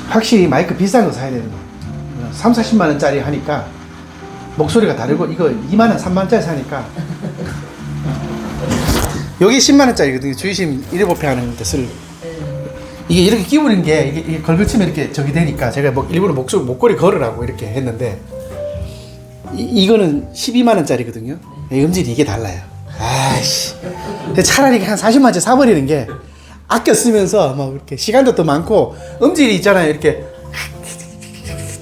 확실히 마이크 비싼 거 사야 되는 거. 3, 40만 원짜리 하니까 목소리가 다르고, 이거 2만 원, 3만 원짜리 사니까. 여기 10만 원짜리거든요. 주의심 1.5배 하는 데 쓸. 이게 이렇게 끼부린 게, 이게 걸그치면 이렇게 저기 되니까 제가 일부러 목걸이 걸으라고 이렇게 했는데, 이거는 12만 원짜리거든요. 음질이 이게 달라요. 아이씨. 차라리 한 40만 원짜리 사버리는 게 아껴 쓰면서 막 이렇게 시간도 더 많고, 음질이 있잖아요. 이렇게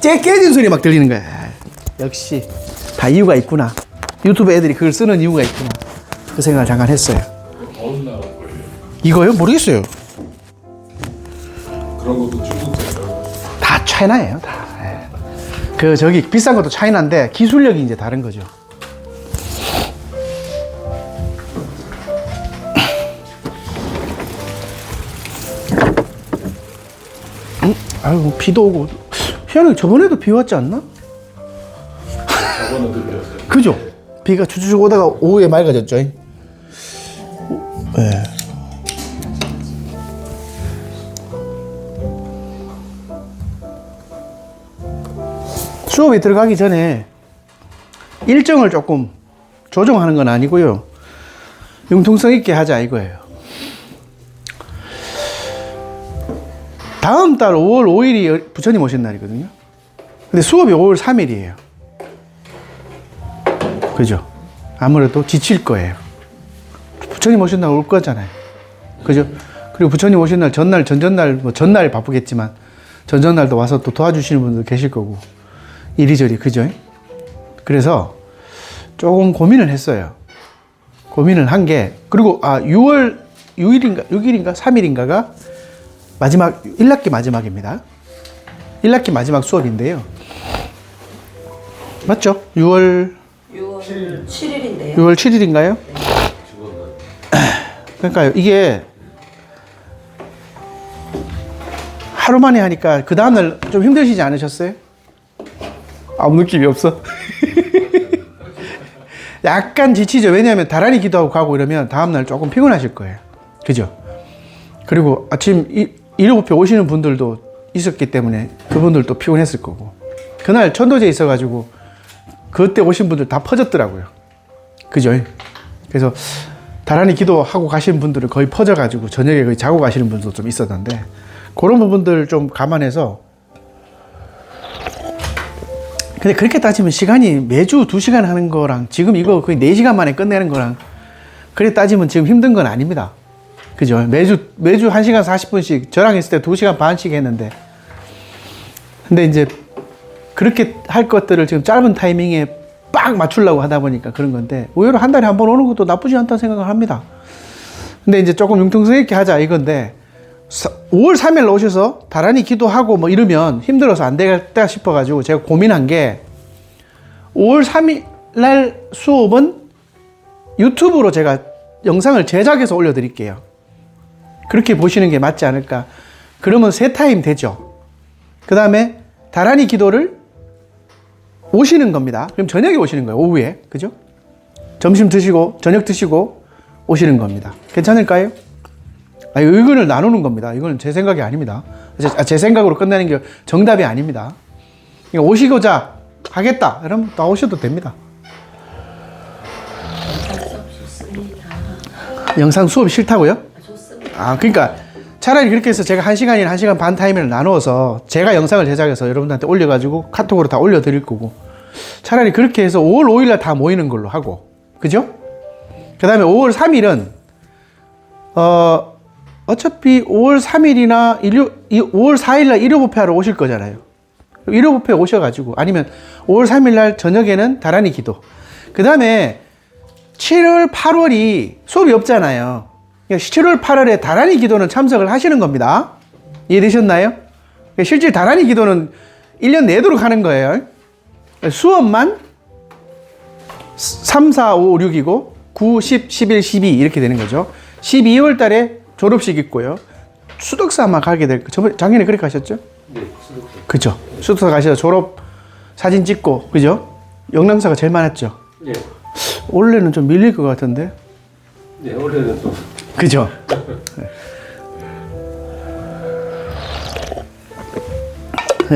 깨진 소리 막 들리는 거야. 역시 다 이유가 있구나. 유튜브 애들이 그걸 쓰는 이유가 있구나. 그 생각을 잠깐 했어요. 어느 나라 거예요? 이거요? 모르겠어요. 그런 것도 중국 제품. 다 차이나예요. 다. 그 저기 비싼 것도 차이나인데 기술력이 이제 다른 거죠. 아이고, 비도 오고. 희한하게 저번에도 비 왔지 않나? 저번에도 비었어요. 그죠? 비가 주주주 오다가 오후에 맑아졌죠. 네. 수업이 들어가기 전에 일정을 조금 조정하는 건 아니고요. 융통성 있게 하자 이거예요. 다음 달 5월 5일이 부처님 오신 날이거든요. 근데 수업이 5월 3일이에요. 그죠? 아무래도 지칠 거예요. 부처님 오신 날 올 거잖아요. 그죠? 그리고 부처님 오신 날 전날, 전전날, 뭐 전날 바쁘겠지만 전전날도 와서 또 도와주시는 분들 계실 거고 이리저리. 그죠? 그래서 조금 고민을 했어요. 고민을 한 게, 그리고 6월 6일인가 6일인가 3일인가가 마지막 1학기 마지막입니다. 1학기 마지막 수업인데요. 맞죠? 6월 7일인데요. 6월 7일인가요? 그러니까요. 이게 하루 만에 하니까 그 다음날 좀 힘드시지 않으셨어요? 아무 느낌이 없어? 약간 지치죠. 왜냐하면 다란히 기도하고 가고 이러면 다음날 조금 피곤하실 거예요. 그죠? 그리고 아침 1.5배 오시는 분들도 있었기 때문에 그분들도 피곤했을 거고, 그날 천도제 있어가지고 그때 오신 분들 다 퍼졌더라고요. 그죠? 그래서 다란히 기도하고 가시는 분들은 거의 퍼져가지고 저녁에 거의 자고 가시는 분들도 좀 있었는데, 그런 부분들 좀 감안해서. 근데 그렇게 따지면 시간이 매주 2시간 하는 거랑 지금 이거 거의 4시간 만에 끝내는 거랑 그래 따지면 지금 힘든 건 아닙니다. 그죠? 매주 1시간 40분씩, 저랑 있을 때 2시간 반씩 했는데, 근데 이제 그렇게 할 것들을 지금 짧은 타이밍에 빡 맞추려고 하다 보니까 그런 건데, 의외로 한 달에 한 번 오는 것도 나쁘지 않다는 생각을 합니다. 근데 이제 조금 융통성 있게 하자 이건데, 5월 3일 오셔서 다란히 기도하고 뭐 이러면 힘들어서 안 되겠다 싶어가지고 제가 고민한 게, 5월 3일 날 수업은 유튜브로 제가 영상을 제작해서 올려드릴게요. 그렇게 보시는 게 맞지 않을까. 그러면 3타임 되죠. 그 다음에 다란히 기도를 오시는 겁니다. 그럼 저녁에 오시는 거예요. 오후에. 그죠? 점심 드시고 저녁 드시고 오시는 겁니다. 괜찮을까요? 의견을 나누는 겁니다. 이건 제 생각이 아닙니다. 제 생각으로 끝내는 게 정답이 아닙니다. 오시고자 하겠다 그럼 나오셔도 됩니다. 영상 수업이 싫다고요? 좋습니다. 그러니까 차라리 그렇게 해서 제가 1시간이나 1시간 반 타임을 나누어서 제가 영상을 제작해서 여러분들한테 올려가지고 카톡으로 다 올려드릴 거고, 차라리 그렇게 해서 5월 5일날 다 모이는 걸로 하고, 그죠? 그 다음에 5월 3일은 어차피 5월 3일이나 5월 4일날 1.5배 하러 오실 거잖아요. 1.5배 오셔가지고, 아니면 5월 3일날 저녁에는 다란히 기도, 그 다음에 7월 8월이 수업이 없잖아요. 7월 8월에 다란히 기도는 참석을 하시는 겁니다. 이해되셨나요? 실제 다란히 기도는 1년 내도록 하는 거예요. 수업만 3, 4, 5, 6이고 9, 10, 11, 12 이렇게 되는 거죠. 12월 달에 졸업식 있고요. 수덕사 아마 가게 될 거예요. 작년에 그렇게 하셨죠? 네, 수도권. 그죠? 수도사 가셔서 졸업 사진 찍고, 그죠? 영남사가 제일 많았죠. 네. 원래는 좀 밀릴 것 같은데. 네, 올해는 또. 그죠?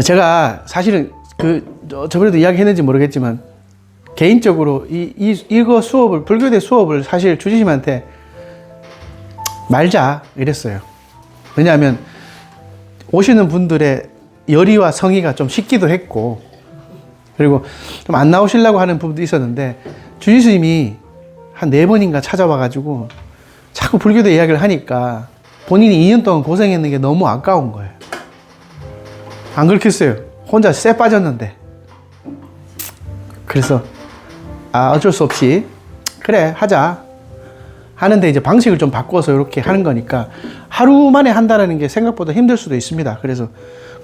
제가 사실은 저번에도 이야기했는지 모르겠지만 개인적으로 이거 수업을 불교대 수업을 사실 주지님한테 말자 이랬어요. 왜냐하면 오시는 분들의 열의와 성의가 좀 식기도 했고 그리고 좀 안 나오시려고 하는 부분도 있었는데 주지스님이 한 4번인가 찾아와 가지고 자꾸 불교대 이야기를 하니까 본인이 2년 동안 고생했는 게 너무 아까운 거예요. 안 그렇겠어요? 혼자 쎄 빠졌는데. 그래서 어쩔 수 없이 그래 하자 하는데 이제 방식을 좀 바꿔서 이렇게 하는 거니까 하루 만에 한다는 게 생각보다 힘들 수도 있습니다. 그래서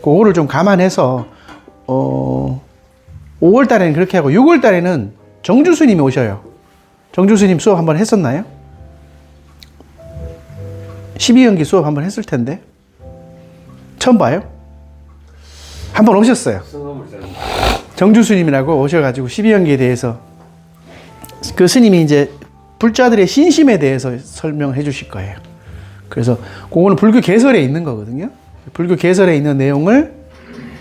그거를 좀 감안해서 5월 달에는 그렇게 하고 6월 달에는 정주 스님이 오셔요. 정주 스님 수업 한번 했었나요? 12연기 수업 한번 했을 텐데 처음 봐요? 한번 오셨어요. 정주 스님이라고 오셔가지고 12연기에 대해서 그 스님이 이제 불자들의 신심에 대해서 설명해 주실 거예요. 그래서 그거는 불교 개설에 있는 거거든요. 불교 개설에 있는 내용을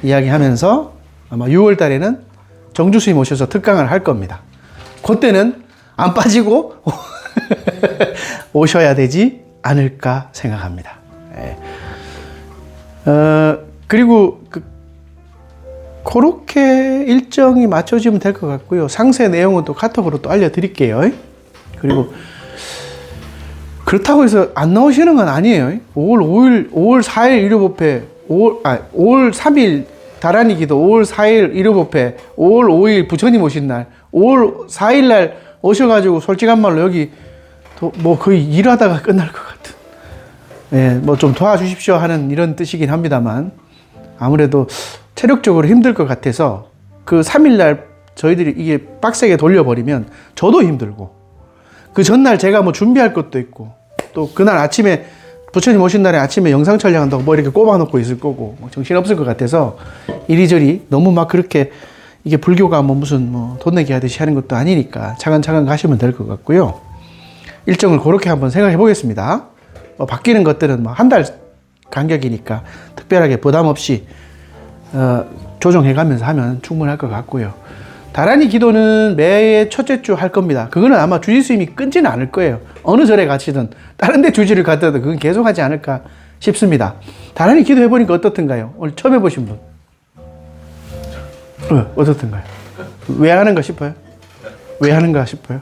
이야기하면서 아마 6월 달에는 정주 스님 오셔서 특강을 할 겁니다. 그때는 안 빠지고 오셔야 되지 않을까 생각합니다. 예. 그리고 그렇게 일정이 맞춰지면 될 것 같고요. 상세 내용은 또 카톡으로 또 알려드릴게요. 그리고 그렇다고 해서 안 나오시는 건 아니에요. 5월 4일 일요법회, 5월 3일 다란이 기도, 5월 4일 일요법회, 5월 5일 부처님 오신 날, 5월 4일 날 오셔가지고 솔직한 말로 여기 뭐 거의 일하다가 끝날 것 같은. 예, 뭐 좀 도와주십시오 하는 이런 뜻이긴 합니다만 아무래도 체력적으로 힘들 것 같아서 그 3일날 저희들이 이게 빡세게 돌려버리면 저도 힘들고 그 전날 제가 뭐 준비할 것도 있고 또 그날 아침에 부처님 오신 날에 아침에 영상 촬영한다고 뭐 이렇게 꼽아놓고 있을 거고 뭐 정신없을 것 같아서 이리저리 너무 막 그렇게 이게 불교가 뭐 무슨 뭐 돈 내기 하듯이 하는 것도 아니니까 차근차근 가시면 될 것 같고요. 일정을 그렇게 한번 생각해 보겠습니다. 뭐 바뀌는 것들은 뭐 한 달 간격이니까 특별하게 부담 없이 조정해 가면서 하면 충분할 것 같고요. 다란이 기도는 매 첫째 주 할 겁니다. 그거는 아마 주지 스님이 끊지는 않을 거예요. 어느 절에 가시든 다른 데 주지를 가더라도 그건 계속 하지 않을까 싶습니다. 다란이 기도 해보니까 어떻던가요? 오늘 처음 해보신 분? 어떻던가요? 왜 하는가 싶어요? 왜 하는가 싶어요?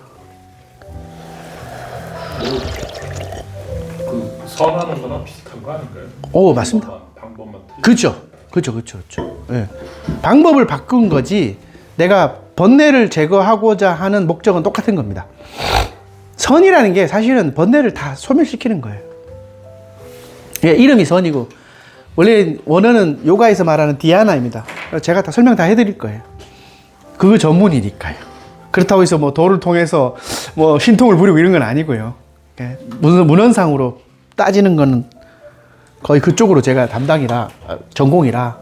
그 선하는 거나 비슷한 거 아닌가요? 오, 맞습니다. 방법만 틀리죠. 그렇죠. 예. 방법을 바꾼 거지 내가 번뇌를 제거하고자 하는 목적은 똑같은 겁니다. 선이라는 게 사실은 번뇌를 다 소멸시키는 거예요. 예, 이름이 선이고 원래 원어는 요가에서 말하는 디아나입니다. 제가 다 설명 다 해드릴 거예요. 그거 전문이니까요. 그렇다고 해서 뭐 도를 통해서 뭐 신통을 부리고 이런 건 아니고요. 예, 문헌상으로 따지는 거는 거의 그쪽으로 제가 담당이라 전공이라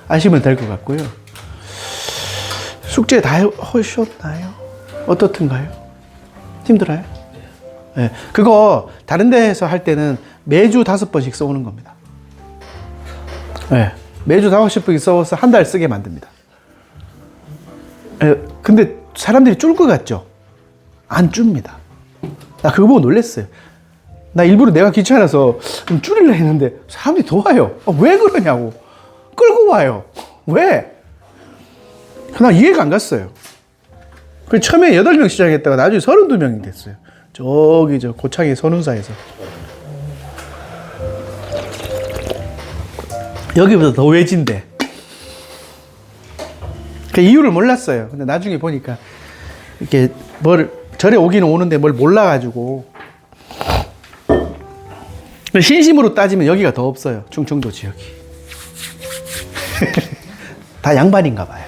아시면 될 것 같고요. 숙제 다 하셨나요? 어떻든가요? 힘들어요? 네. 그거 다른 데에서 할 때는 매주 5번씩 써오는 겁니다. 네. 매주 5번씩 써서 한 달 쓰게 만듭니다. 네. 근데 사람들이 줄 것 같죠? 안 줍니다. 나 그거 보고 놀랐어요. 나 일부러 내가 귀찮아서 좀 줄이려 했는데 사람들이 더 와요. 왜 그러냐고. 끌고 와요. 왜? 나 이해가 안 갔어요. 그 처음에 8명 시작했다가 나중에 32명이 됐어요. 저기 저 고창의 선운사에서. 여기보다 더 외진데. 그 이유를 몰랐어요. 근데 나중에 보니까 이렇게 절에 오기는 오는데 뭘 몰라가지고. 신심으로 따지면 여기가 더 없어요. 충청도 지역이. 다 양반인가 봐요.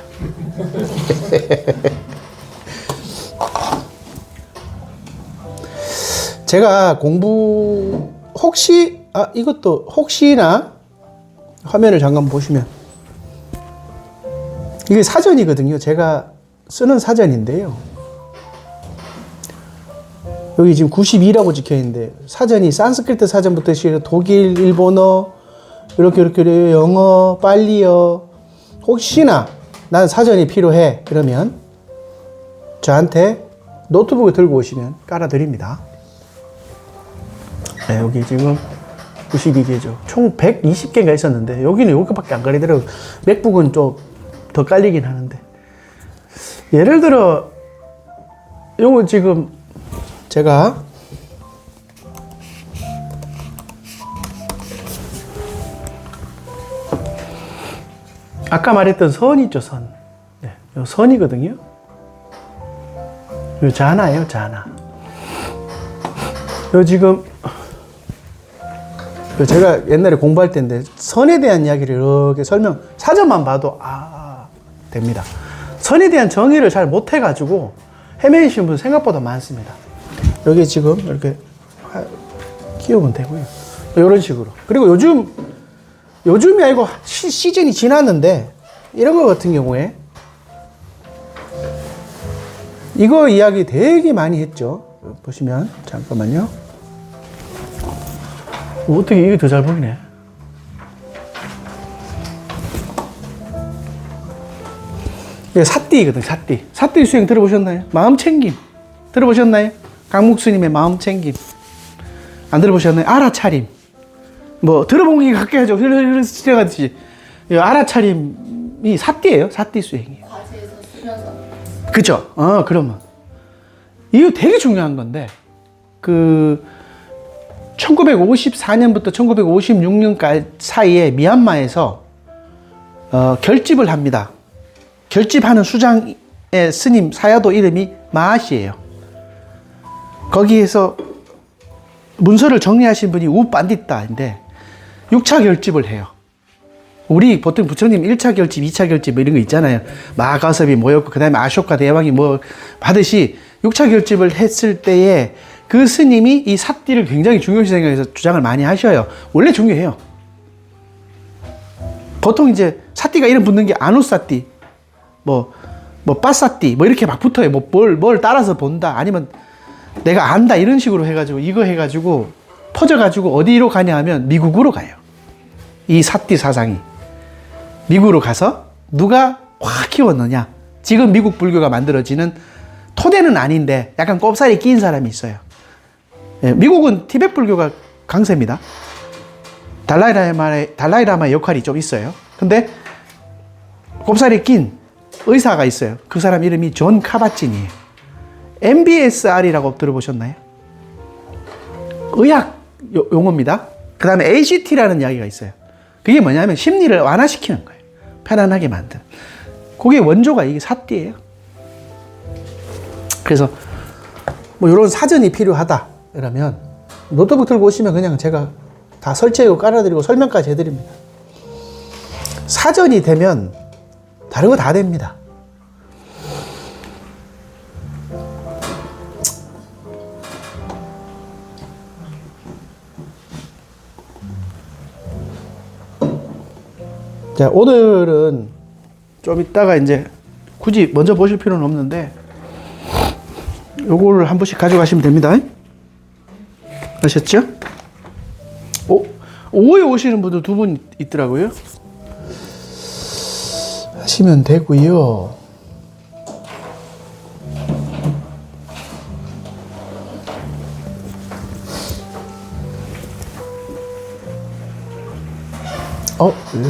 제가 공부 혹시 이것도 혹시나 화면을 잠깐 보시면 이게 사전이거든요. 제가 쓰는 사전인데요. 여기 지금 92라고 찍혀 있는데 사전이 산스크리트 사전부터 시작해서 독일, 일본어, 이렇게 영어, 빨리어. 혹시나 난 사전이 필요해 그러면 저한테 노트북을 들고 오시면 깔아드립니다. 네, 여기 지금 92개죠. 총 120개가 있었는데 여기는 여기밖에 안 깔리더라고요. 맥북은 좀 더 깔리긴 하는데, 예를 들어 요거 지금 제가 아까 말했던 선 있죠, 선. 네, 요 선이거든요. 요 자나예요, 자나. 요 지금 제가 옛날에 공부할 때인데 선에 대한 이야기를 이렇게 사전만 봐도 됩니다. 선에 대한 정의를 잘 못해가지고 헤매이시는 분 생각보다 많습니다. 여기 지금 이렇게 끼우면 되고요. 이런 식으로. 그리고 요즘이 아니고 시즌이 지났는데 이런 거 같은 경우에 이거 이야기 되게 많이 했죠. 보시면 잠깐만요. 어떻게 이게 더 잘 보이네. 이게 사띠거든, 사띠. 사띠 수행 들어보셨나요? 마음챙김 들어보셨나요? 강목수님의 마음챙김 안 들어보셨나요? 알아차림. 뭐 들어본 게 가까이 하죠. 흐르르 지나가듯이. 이 알아차림이 사띠예요. 사띠 수행이에요. 과제에서 쓰면서. 그쵸? 그러면 이거 되게 중요한 건데 1954년부터 1956년 사이에 미얀마에서 결집을 합니다. 결집하는 수장의 스님 사야도 이름이 마하시예요. 거기에서 문서를 정리하신 분이 우빤디따인데 6차 결집을 해요. 우리 보통 부처님 1차 결집, 2차 결집 뭐 이런 거 있잖아요. 마가섭이 모였고 그 다음에 아쇼카 대왕이 뭐 하듯이 6차 결집을 했을 때에 그 스님이 이 사띠를 굉장히 중요시 생각해서 주장을 많이 하셔요. 원래 중요해요. 보통 이제 사띠가 이름 붙는 게 아누사띠, 뭐 빠사띠, 뭐 이렇게 막 붙어요. 뭘 따라서 본다. 아니면 내가 안다. 이런 식으로 해가지고, 이거 해가지고, 퍼져가지고 어디로 가냐 하면 미국으로 가요. 이 사띠 사상이. 미국으로 가서 누가 확 키웠느냐. 지금 미국 불교가 만들어지는 토대는 아닌데 약간 꼽살이 끼인 사람이 있어요. 예, 미국은 티베트 불교가 강세입니다. 달라이라마의 역할이 좀 있어요. 근데 꼽살이 낀 의사가 있어요. 그 사람 이름이 존 카바찐이에요. MBSR이라고 들어보셨나요? 의학 용어입니다. 그 다음에 ACT라는 이야기가 있어요. 그게 뭐냐면 심리를 완화시키는 거예요. 편안하게 만드는. 그게 원조가 이게 사띠예요. 그래서 뭐 이런 사전이 필요하다 그러면 노트북 들고 오시면 그냥 제가 다 설치하고 깔아드리고 설명까지 해드립니다. 사전이 되면 다른 거 다 됩니다. 자, 오늘은 좀 이따가 이제 굳이 먼저 보실 필요는 없는데 요거를 한 번씩 가져가시면 됩니다. 아셨죠? 오후에 오시는 분들 두 분 있더라고요. 하시면 되고요.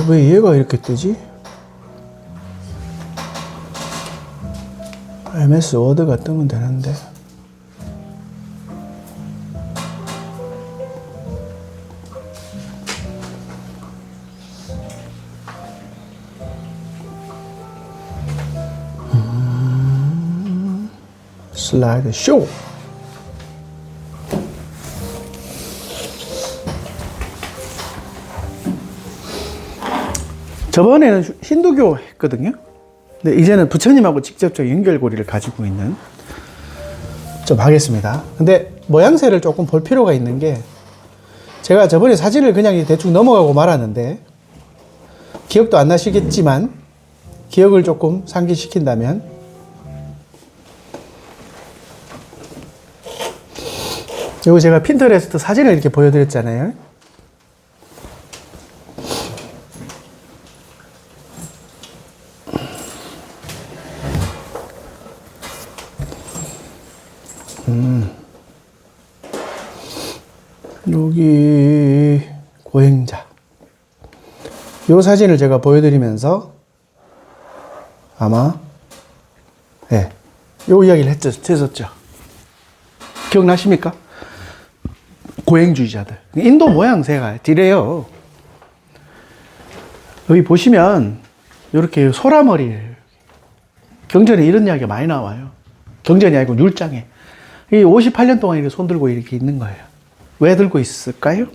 왜 얘가 이렇게 뜨지? MS 워드가 뜨면 되는데. 슬라이드 쇼. 저번에는 힌두교 했거든요. 근데 이제는 부처님하고 직접적 연결고리를 가지고 있는 좀 하겠습니다. 근데 모양새를 조금 볼 필요가 있는 게 제가 저번에 사진을 그냥 대충 넘어가고 말았는데 기억도 안 나시겠지만 기억을 조금 상기시킨다면 이거 제가 핀터레스트 사진을 이렇게 보여드렸잖아요. 여기 고행자. 이 사진을 제가 보여드리면서 아마 요 이야기를 했었죠. 기억나십니까? 고행주의자들. 인도 모양새가 이래요. 여기 보시면 이렇게 소라머리예요. 경전에 이런 이야기가 많이 나와요. 경전이 아니고 율장에. 이 58년 동안 이렇게 손 들고 이렇게 있는 거예요. 왜 들고 있을까요?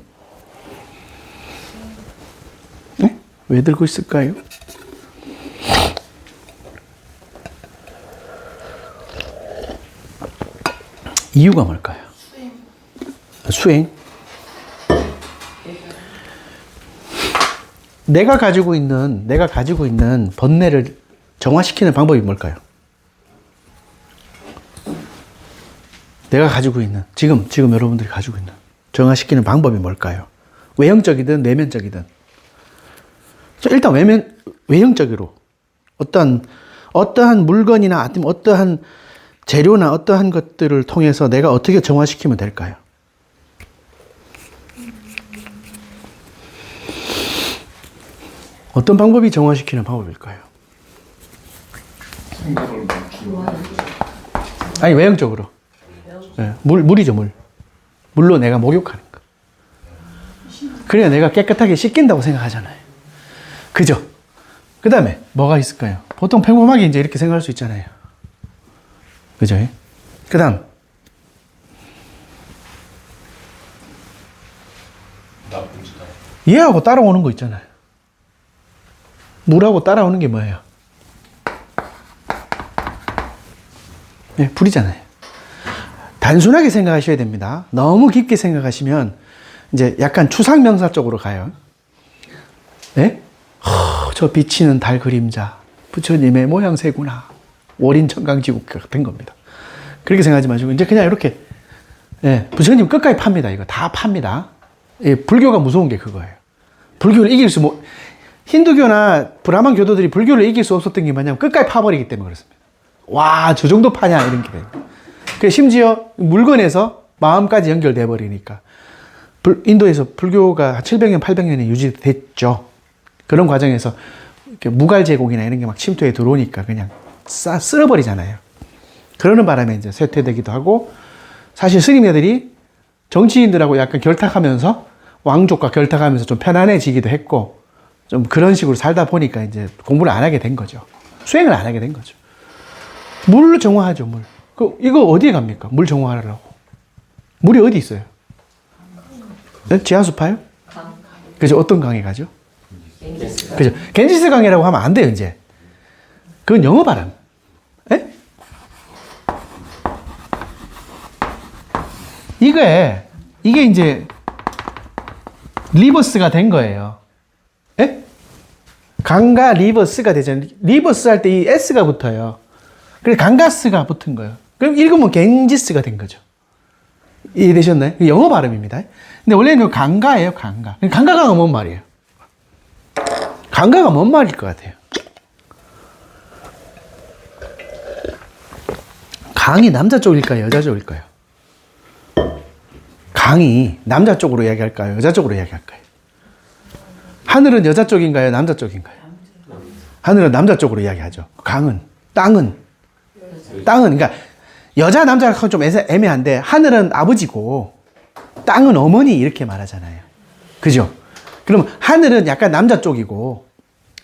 네? 왜 들고 있을까요? 이유가 뭘까요? 수행. 내가 가지고 있는 번뇌를 정화시키는 방법이 뭘까요? 내가 가지고 있는, 지금 여러분들이 가지고 있는 정화시키는 방법이 뭘까요? 외형적이든 내면적이든. 일단 외형적으로 어떠한 물건이나 아니면 어떠한 재료나 어떠한 것들을 통해서 내가 어떻게 정화시키면 될까요? 어떤 방법이 정화시키는 방법일까요? 아니, 외형적으로. 네, 물이죠, 물. 물로 내가 목욕하는 거. 그래야 내가 깨끗하게 씻긴다고 생각하잖아요. 그죠? 그 다음에 뭐가 있을까요? 보통 평범하게 이제 이렇게 생각할 수 있잖아요. 그죠? 그 다음. 나쁜 짓. 얘하고 따라오는 거 있잖아요. 물하고 따라오는 게 뭐예요? 네, 불이잖아요. 단순하게 생각하셔야 됩니다. 너무 깊게 생각하시면 이제 약간 추상명사 쪽으로 가요. 네? 저 비치는 달 그림자, 부처님의 모양새구나. 월인천강지국 된 겁니다. 그렇게 생각하지 마시고 이제 그냥 이렇게 부처님 끝까지 팝니다. 이거 다 팝니다. 불교가 무서운 게 그거예요. 불교를 이길 수 힌두교나 브라만 교도들이 불교를 이길 수 없었던 게 뭐냐면 끝까지 파버리기 때문에 그렇습니다. 와, 저 정도 파냐 이런 게 돼요. 심지어 물건에서 마음까지 연결돼 버리니까 인도에서 불교가 700년, 800년에 유지됐죠. 그런 과정에서 이렇게 무갈 제국이나 이런 게 막 침투해 들어오니까 그냥 쓸어버리잖아요. 그러는 바람에 이제 쇠퇴되기도 하고, 사실 스님네들이 정치인들하고 약간 결탁하면서 왕족과 결탁하면서 좀 편안해지기도 했고, 좀 그런 식으로 살다 보니까 이제 공부를 안 하게 된 거죠. 수행을 안 하게 된 거죠. 물 정화하죠, 물. 이거 어디에 갑니까? 물 정화하려고. 물이 어디 있어요? 네? 지하수파요? 그죠? 어떤 강에 가죠? 그죠? 겐지스 강이라고 하면 안 돼요, 이제. 그건 영어 발음. 에? 이게 이제 리버스가 된 거예요. 에? 강가 리버스가 되잖아요. 리버스 할 때 이 S가 붙어요. 그래서 강가스가 붙은 거예요. 그럼 읽으면 겐지스가 된 거죠. 이해되셨나요? 영어 발음입니다. 근데 원래는 강가예요, 강가. 강가가 뭔 말이에요? 강가가 뭔 말일 것 같아요? 강이 남자 쪽일까요? 여자 쪽일까요? 강이 남자 쪽으로 이야기할까요? 여자 쪽으로 이야기할까요? 하늘은 여자 쪽인가요? 남자 쪽인가요? 하늘은 남자 쪽으로 이야기하죠. 강은, 땅은, 그러니까 여자, 남자가 좀 애매한데 하늘은 아버지고 땅은 어머니 이렇게 말하잖아요. 그죠? 그럼 하늘은 약간 남자 쪽이고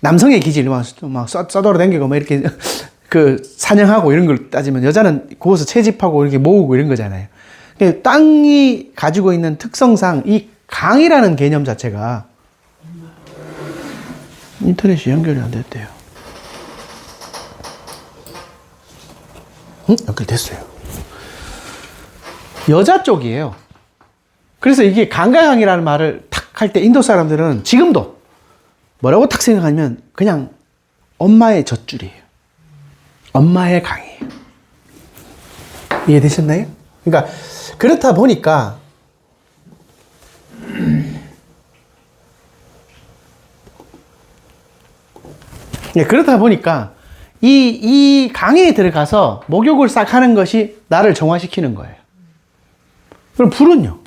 남성의 기질 막 써돌아다니고 막 이렇게 사냥하고 이런 걸 따지면 여자는 거기서 채집하고 이렇게 모으고 이런 거잖아요. 땅이 가지고 있는 특성상 이 강이라는 개념 자체가 인터넷이 연결이 안 됐대요. 연결됐어요. 여자 쪽이에요. 그래서 이게 강가강이라는 말을 탁 할 때 인도 사람들은 지금도 뭐라고 탁 생각하면 그냥 엄마의 젖줄이에요. 엄마의 강이에요. 이해되셨나요? 그러니까 그렇다 보니까 그렇다 보니까 이 강에 들어가서 목욕을 싹 하는 것이 나를 정화시키는 거예요. 그럼 불은요?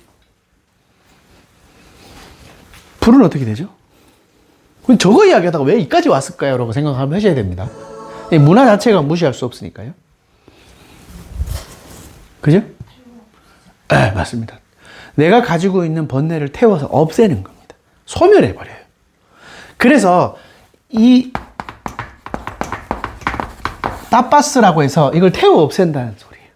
불은 어떻게 되죠? 그럼 저거 이야기하다가 왜 이까지 왔을까요? 라고 생각하면 하셔야 됩니다. 이 문화 자체가 무시할 수 없으니까요. 그죠? 네, 맞습니다. 내가 가지고 있는 번뇌를 태워서 없애는 겁니다. 소멸해버려요. 그래서 이 따빠스라고 해서 이걸 태워 없앤다는 소리예요.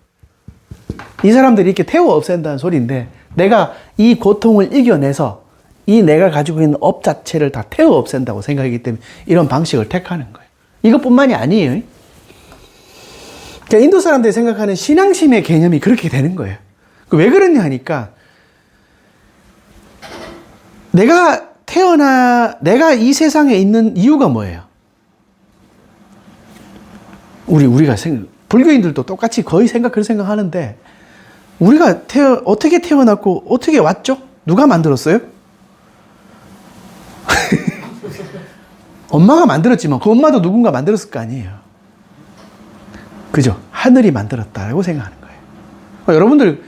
이 사람들이 이렇게 태워 없앤다는 소리인데 내가 이 고통을 이겨내서 이 내가 가지고 있는 업 자체를 다 태워 없앤다고 생각하기 때문에 이런 방식을 택하는 거예요. 이것뿐만이 아니에요. 그러니까 인도 사람들이 생각하는 신앙심의 개념이 그렇게 되는 거예요. 왜 그러냐 하니까 내가 이 세상에 있는 이유가 뭐예요? 우리가 불교인들도 똑같이 거의 그렇게 생각하는데 우리가 어떻게 태어났고 어떻게 왔죠? 누가 만들었어요? 엄마가 만들었지만 그 엄마도 누군가 만들었을 거 아니에요. 그죠? 하늘이 만들었다라고 생각하는 거예요. 여러분들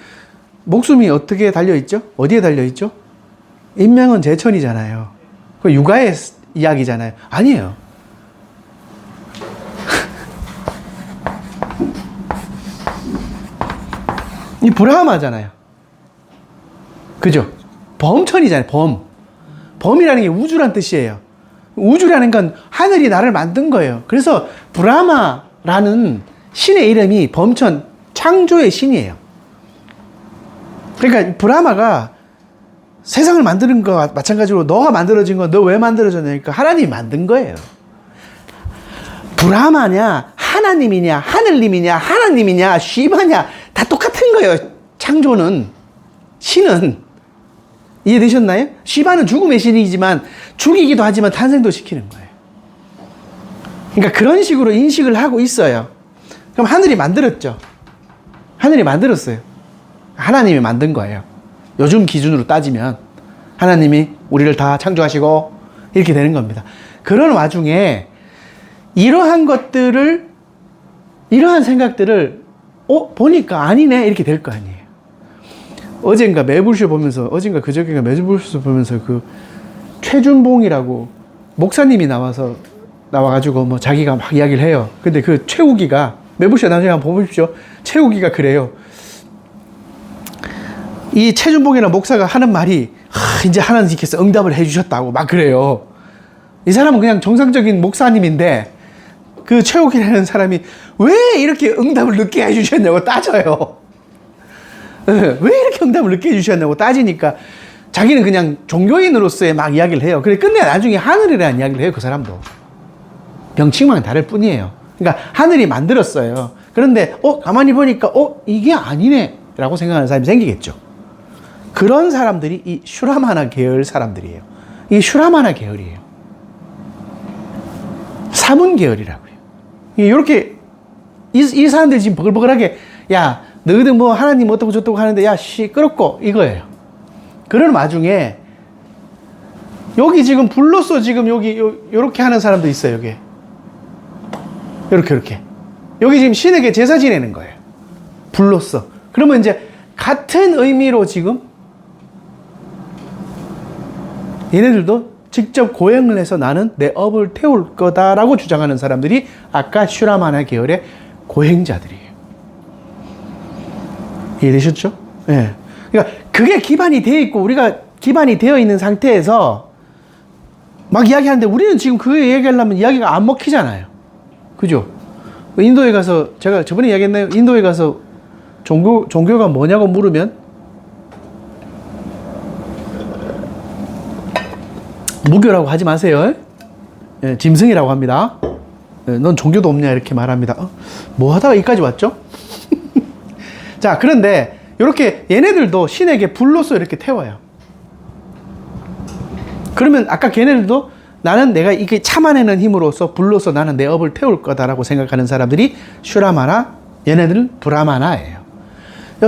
목숨이 어떻게 달려있죠? 어디에 달려있죠? 인명은 제천이잖아요. 그 육아의 이야기잖아요. 아니에요. 이 브라하마잖아요. 그죠? 범천이잖아요. 범이라는 게 우주란 뜻이에요. 우주라는 건 하늘이 나를 만든 거예요. 그래서 브라하마라는 신의 이름이 범천, 창조의 신이에요. 그러니까 브라하마가 세상을 만드는 거와 마찬가지로 너가 만들어진 건 너 왜 만들어졌냐니까 하나님이 만든 거예요. 브라하마냐, 하나님이냐, 하늘님이냐, 하나님이냐, 쉬바냐 다 똑같은 거예요. 창조는, 신은. 이해되셨나요? 쉬바는 죽음의 신이지만 죽이기도 하지만 탄생도 시키는 거예요. 그러니까 그런 식으로 인식을 하고 있어요. 그럼 하늘이 만들었죠. 하늘이 만들었어요. 하나님이 만든 거예요. 요즘 기준으로 따지면 하나님이 우리를 다 창조하시고 이렇게 되는 겁니다. 그런 와중에 이러한 생각들을 보니까 아니네 이렇게 될 거 아니에요. 어젠가 매불쇼 보면서 그저께가 매불쇼 보면서 그 최준봉이라고 목사님이 나와가지고 뭐 자기가 막 이야기를 해요. 근데 그 최우기가 매불쇼 나중에 한번 보십시오. 최우기가 그래요. 이 최준봉이라는 목사가 하는 말이 이제 하나님께서 응답을 해주셨다고 막 그래요. 이 사람은 그냥 정상적인 목사님인데 그 최욱이라는 사람이 왜 이렇게 응답을 늦게 해주셨냐고 따져요. 왜 이렇게 응답을 늦게 해주셨냐고 따지니까 자기는 그냥 종교인으로서의 막 이야기를 해요. 그래 끝내 나중에 하늘이라는 이야기를 해요. 그 사람도. 명칭만 다를 뿐이에요. 그러니까 하늘이 만들었어요. 그런데 가만히 보니까 이게 아니네 라고 생각하는 사람이 생기겠죠. 그런 사람들이 이 슈라마나 계열 사람들이에요. 이게 슈라마나 계열이에요. 사문 계열이라고요. 이렇게 이 사람들이 지금 버글버글하게 야 너희들 뭐 하나님 어떻고 저떻고 하는데 야 시끄럽고 이거예요. 그런 와중에 여기 지금 불로써 지금 여기 요렇게 하는 사람도 있어요. 여기 요렇게 여기 지금 신에게 제사 지내는 거예요. 불로써. 그러면 이제 같은 의미로 지금 얘네들도 직접 고행을 해서 나는 내 업을 태울 거다라고 주장하는 사람들이 아까 슈라마나 계열의 고행자들이에요. 이해되셨죠? 예. 네. 그러니까 그게 기반이 되어 있고 우리가 기반이 되어 있는 상태에서 막 이야기하는데 우리는 지금 그 얘기하려면 이야기가 안 먹히잖아요. 그죠? 인도에 가서 제가 저번에 이야기했나요? 인도에 가서 종교가 뭐냐고 물으면 무교라고 하지 마세요. 예, 짐승이라고 합니다. 예, 넌 종교도 없냐 이렇게 말합니다. 뭐 하다가 여기까지 왔죠? 자, 그런데 이렇게 얘네들도 신에게 불로서 이렇게 태워요. 그러면 아까 걔네들도 나는 내가 이게 참아내는 힘으로써 불로서 나는 내 업을 태울 거다라고 생각하는 사람들이 슈라마나, 얘네들은 브라마나예요.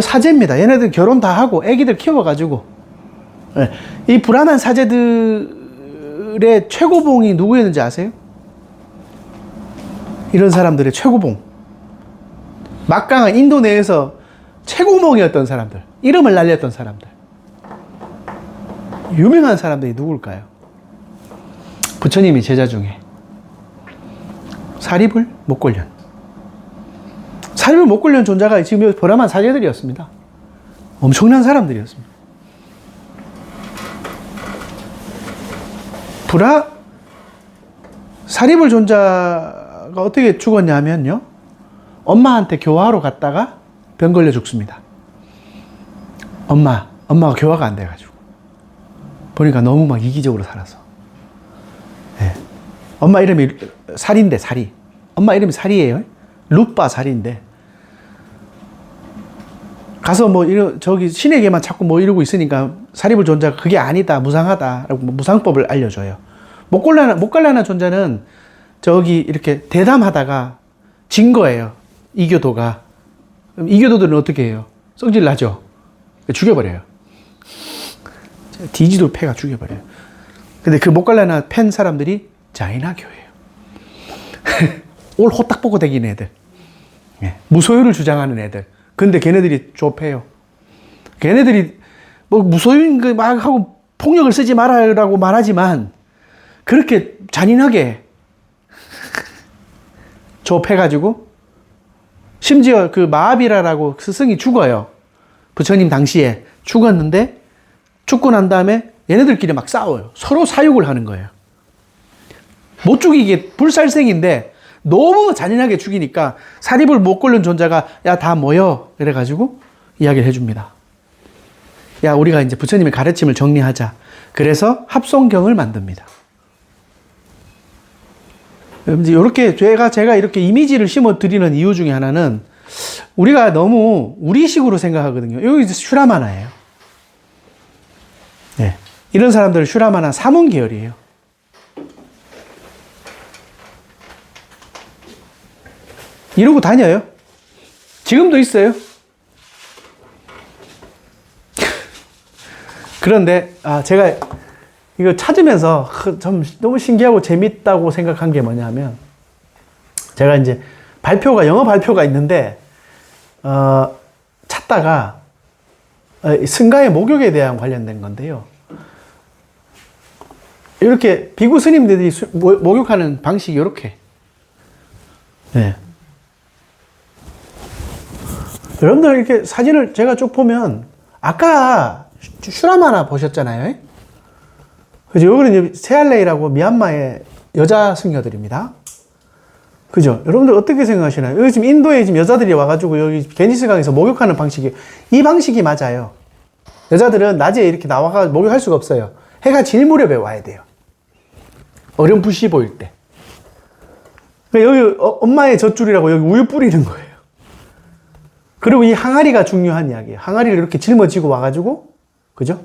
사제입니다. 얘네들 결혼 다 하고 애기들 키워가지고. 예. 이 브라만 사제들의 최고봉이 누구였는지 아세요? 이런 사람들의 최고봉. 막강한 인도 내에서 최고봉이었던 사람들. 이름을 날렸던 사람들. 유명한 사람들이 누굴까요? 부처님이 제자 중에 사리불, 목걸련. 사리불, 목걸련 존자가 지금 브라만 사제들이었습니다. 엄청난 사람들이었습니다. 사리불 존자가 어떻게 죽었냐면요. 엄마한테 교화하러 갔다가 병 걸려 죽습니다. 엄마가 교화가 안 돼가지고. 보니까 너무 막 이기적으로 살아서. 네. 엄마 이름이 사리인데, 사리. 엄마 이름이 사리예요. 루빠 사리인데. 가서 저기 신에게만 자꾸 이러고 있으니까 사리불 존자가 그게 아니다, 무상하다. 라고 무상법을 알려줘요. 목갈라나 존자는 저기 이렇게 대담하다가 진 거예요. 이교도가. 이교도들은 어떻게 해요? 성질 나죠? 죽여버려요. 디지도 패가 죽여버려요. 근데 그 목갈라나 팬 사람들이 자이나교예요. 올 호딱 보고 다니는 애들. 무소유를 주장하는 애들. 근데 걔네들이 좁해요. 걔네들이 무소유인 그 막 하고 폭력을 쓰지 말아라고 말하지만 그렇게 잔인하게 좁해가지고 심지어 그 마하비라라고 스승이 죽어요. 부처님 당시에 죽었는데 죽고 난 다음에 얘네들끼리 막 싸워요. 서로 사육을 하는 거예요. 못 죽이게 불살생인데 너무 잔인하게 죽이니까 사리불 목걸른 존자가 야, 다 모여. 그래가지고 이야기를 해줍니다. 야, 우리가 이제 부처님의 가르침을 정리하자. 그래서 합송경을 만듭니다. 이렇게 제가 이렇게 이미지를 심어 드리는 이유 중에 하나는 우리가 너무 우리식으로 생각하거든요. 여기 슈라마나예요. 네. 이런 사람들은 슈라마나 사문 계열이에요. 이러고 다녀요. 지금도 있어요. 그런데 제가 이거 찾으면서 좀 너무 신기하고 재밌다고 생각한 게 뭐냐면 제가 이제 영어 발표가 있는데 찾다가 승가의 목욕에 대한 관련된 건데요. 이렇게 비구 스님들이 목욕하는 방식이 이렇게. 네. 여러분들 이렇게 사진을 제가 쭉 보면 아까 슈라마나 보셨잖아요. 그죠? 여기는 세알레이라고 미얀마의 여자 승려들입니다. 그죠? 여러분들 어떻게 생각하시나요? 여기 지금 인도에 지금 여자들이 와가지고 여기 게니스강에서 목욕하는 방식이 이 방식이 맞아요. 여자들은 낮에 이렇게 나와가 목욕할 수가 없어요. 해가 질 무렵에 와야 돼요. 어렴풋이 보일 때. 여기 엄마의 젖줄이라고 여기 우유 뿌리는 거예요. 그리고 이 항아리가 중요한 이야기예요. 항아리를 이렇게 짊어지고 와가지고, 그죠?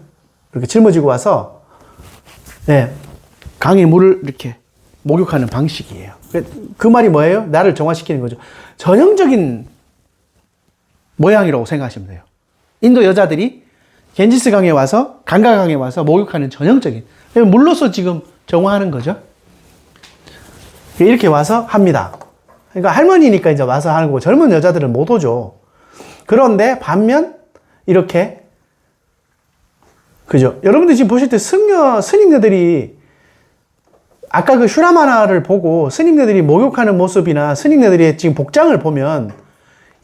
이렇게 짊어지고 와서, 네, 강에 물을 이렇게 목욕하는 방식이에요. 그 말이 뭐예요? 나를 정화시키는 거죠. 전형적인 모양이라고 생각하시면 돼요. 인도 여자들이 겐지스 강에 와서, 강가 강에 와서 목욕하는 전형적인, 물로서 지금 정화하는 거죠. 이렇게 와서 합니다. 그러니까 할머니니까 이제 와서 하는 거고, 젊은 여자들은 못 오죠. 그런데 반면 이렇게, 그죠? 여러분들 지금 보실 때 스님네들이 아까 그 슈라마나를 보고 스님네들이 목욕하는 모습이나 스님네들이 지금 복장을 보면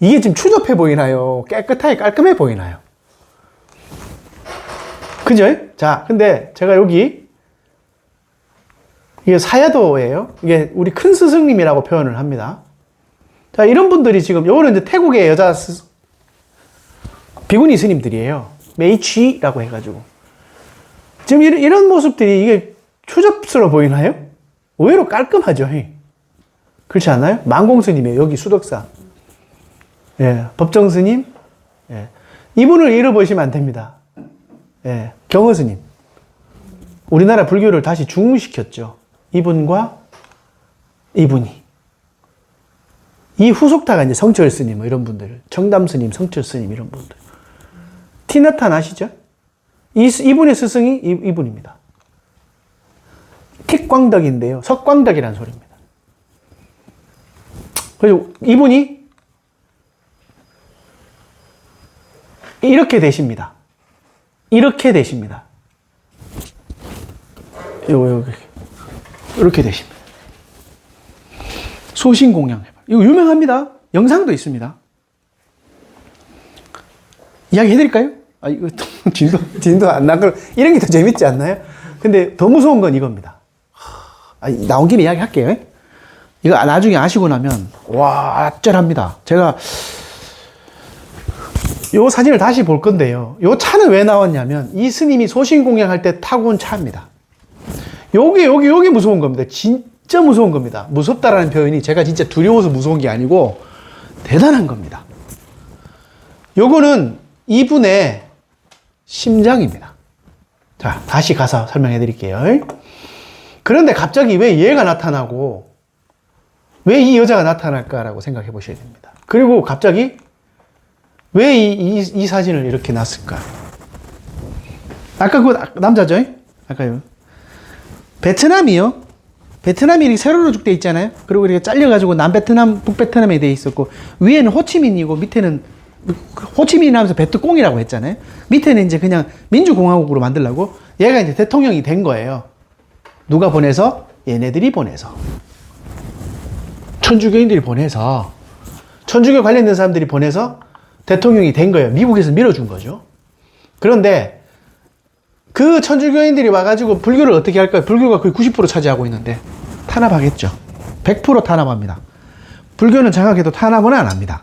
이게 지금 추접해 보이나요? 깨끗하게 깔끔해 보이나요? 그죠? 자, 근데 제가 여기 이게 사야도예요. 이게 우리 큰 스승님이라고 표현을 합니다. 자, 이런 분들이 지금 요거는 이제 태국의 여자 비구니 스님들이에요. 메이취라고 해가지고. 지금 이런 모습들이 이게 추접스러워 보이나요? 의외로 깔끔하죠. 그렇지 않나요? 만공 스님이에요. 여기 수덕사. 예, 법정 스님. 예. 이분을 잃어보시면 안 됩니다. 예, 경허 스님. 우리나라 불교를 다시 중흥시켰죠. 이분과 이분이. 이 후속타가 이제 성철 스님, 뭐 이런 분들, 청담 스님, 성철 스님, 이런 분들. 티나탄 아시죠? 이분의 스승이 이분입니다. 틱광덕인데요. 석광덕이라는 소리입니다. 그리고 이분이 이렇게 되십니다. 이렇게 되십니다. 이렇게 되십니다. 소신공양. 이거 유명합니다. 영상도 있습니다. 이야기 해드릴까요? 아, 이거 진도 안 나걸, 이런 게 더 재밌지 않나요? 근데 더 무서운 건 이겁니다. 나온 김에 이야기 할게요. 이거 나중에 아시고 나면, 와, 쩔합니다. 제가 요 사진을 다시 볼 건데요. 요 차는 왜 나왔냐면, 이 스님이 소신공양할 때 타고 온 차입니다. 요게 무서운 겁니다. 진짜 무서운 겁니다. 무섭다라는 표현이 제가 진짜 두려워서 무서운 게 아니고, 대단한 겁니다. 요거는 이분의 심장입니다. 자, 다시 가서 설명해 드릴게요. 그런데 갑자기 왜 얘가 나타나고, 왜 이 여자가 나타날까라고 생각해 보셔야 됩니다. 그리고 갑자기 왜 이 사진을 이렇게 놨을까? 아까 그 남자죠? 아까요. 베트남이요. 베트남이 이렇게 세로로 쭉 돼 있잖아요. 그리고 이렇게 잘려가지고 남베트남, 북베트남에 돼 있었고, 위에는 호치민이고, 밑에는, 호치민이 하면서 베트콩이라고 했잖아요. 밑에는 이제 그냥 민주공화국으로 만들려고, 얘가 이제 대통령이 된 거예요. 누가 보내서? 얘네들이 보내서. 천주교인들이 보내서, 천주교 관련된 사람들이 보내서 대통령이 된 거예요. 미국에서 밀어준 거죠. 그런데 그 천주교인들이 와가지고 불교를 어떻게 할까요? 불교가 거의 90% 차지하고 있는데 탄압하겠죠. 100% 탄압합니다. 불교는 정확해도 탄압은 안 합니다.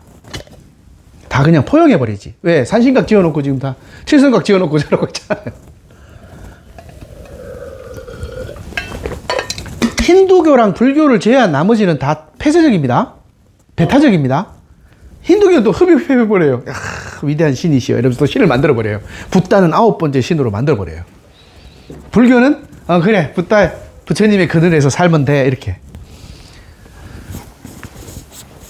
다 그냥 포용해버리지. 왜? 산신각 지어놓고 지금 다 칠성각 지어놓고 저러고 있잖아요. 힌두교랑 불교를 제외한 나머지는 다 폐쇄적입니다. 배타적입니다. 힌두교는 또 흡입해버려요. 위대한 신이시여 이러면서 또 신을 만들어버려요. 붓다는 9번째 신으로 만들어버려요. 불교는 그래 붓다 부처님의 그늘에서 살면 돼 이렇게.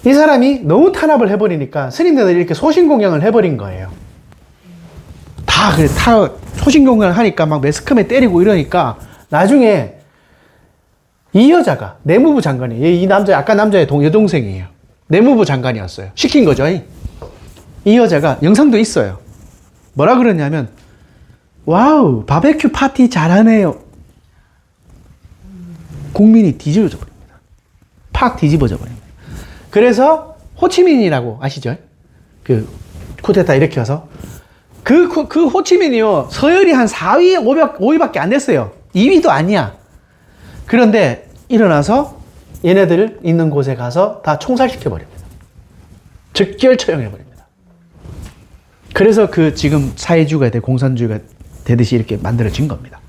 이 사람이 너무 탄압을 해버리니까 스님들이 이렇게 소신공양을 해버린 거예요. 다 그래 소신공양을 하니까 막 매스컴에 때리고 이러니까 나중에 이 여자가 내무부 장관이에요. 이 남자 아까 남자의 여동생이에요. 내무부 장관이었어요. 시킨 거죠. 이 여자가 영상도 있어요. 뭐라 그러냐면 와우 바베큐 파티 잘하네요. 국민이 뒤집어져 버립니다. 팍 뒤집어져 버립니다. 그래서 호치민이라고 아시죠? 그 쿠데타 일으켜서 그 호치민이요 서열이 한 4위 5위밖에 안 됐어요. 2위도 아니야. 그런데 일어나서 얘네들 있는 곳에 가서 다 총살시켜버립니다. 즉결 처형해버립니다. 그래서 그 지금 사회주의가 돼 공산주의가 되듯이 이렇게 만들어진 겁니다.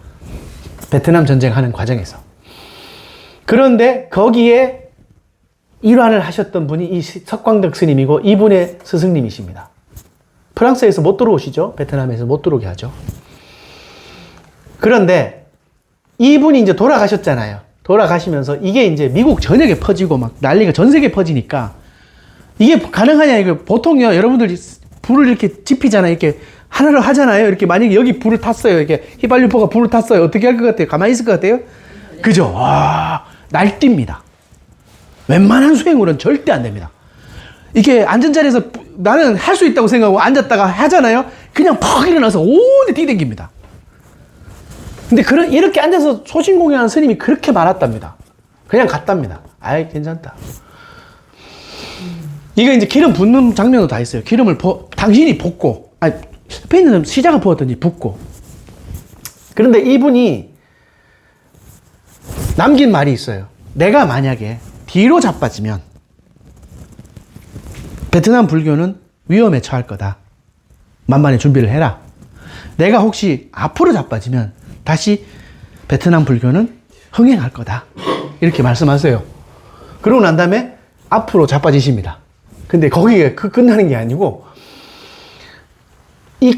베트남 전쟁하는 과정에서. 그런데 거기에 일환을 하셨던 분이 이 석광덕 스님이고 이분의 스승님이십니다. 프랑스에서 못 들어오시죠? 베트남에서 못 들어오게 하죠. 그런데 이분이 이제 돌아가셨잖아요. 돌아가시면서 이게 이제 미국 전역에 퍼지고 막 난리가 전 세계에 퍼지니까 이게 가능하냐, 이거 보통요, 여러분들 불을 이렇게 지피잖아요. 이렇게 하나로 하잖아요. 이렇게 만약에 여기 불을 탔어요. 이렇게 휘발유포가 불을 탔어요. 어떻게 할 것 같아요? 가만히 있을 것 같아요? 그죠? 와, 날뜁니다. 웬만한 수행으로는 절대 안 됩니다. 이게 앉은 자리에서 나는 할 수 있다고 생각하고 앉았다가 하잖아요. 그냥 퍽 일어나서 온데 뛰댕깁니다. 근데 이렇게 앉아서 소신공양하는 스님이 그렇게 많았답니다. 그냥 갔답니다. 아이, 괜찮다. 이게 이제 기름 붓는 장면도 다 있어요. 기름을 당신이 붓고, 스페인은 시작을 부었더니 붓고. 그런데 이분이 남긴 말이 있어요. 내가 만약에 뒤로 자빠지면 베트남 불교는 위험에 처할 거다. 만반의 준비를 해라. 내가 혹시 앞으로 자빠지면 다시 베트남 불교는 흥행할 거다. 이렇게 말씀하세요. 그러고 난 다음에 앞으로 자빠지십니다. 근데 거기에 끝나는 게 아니고,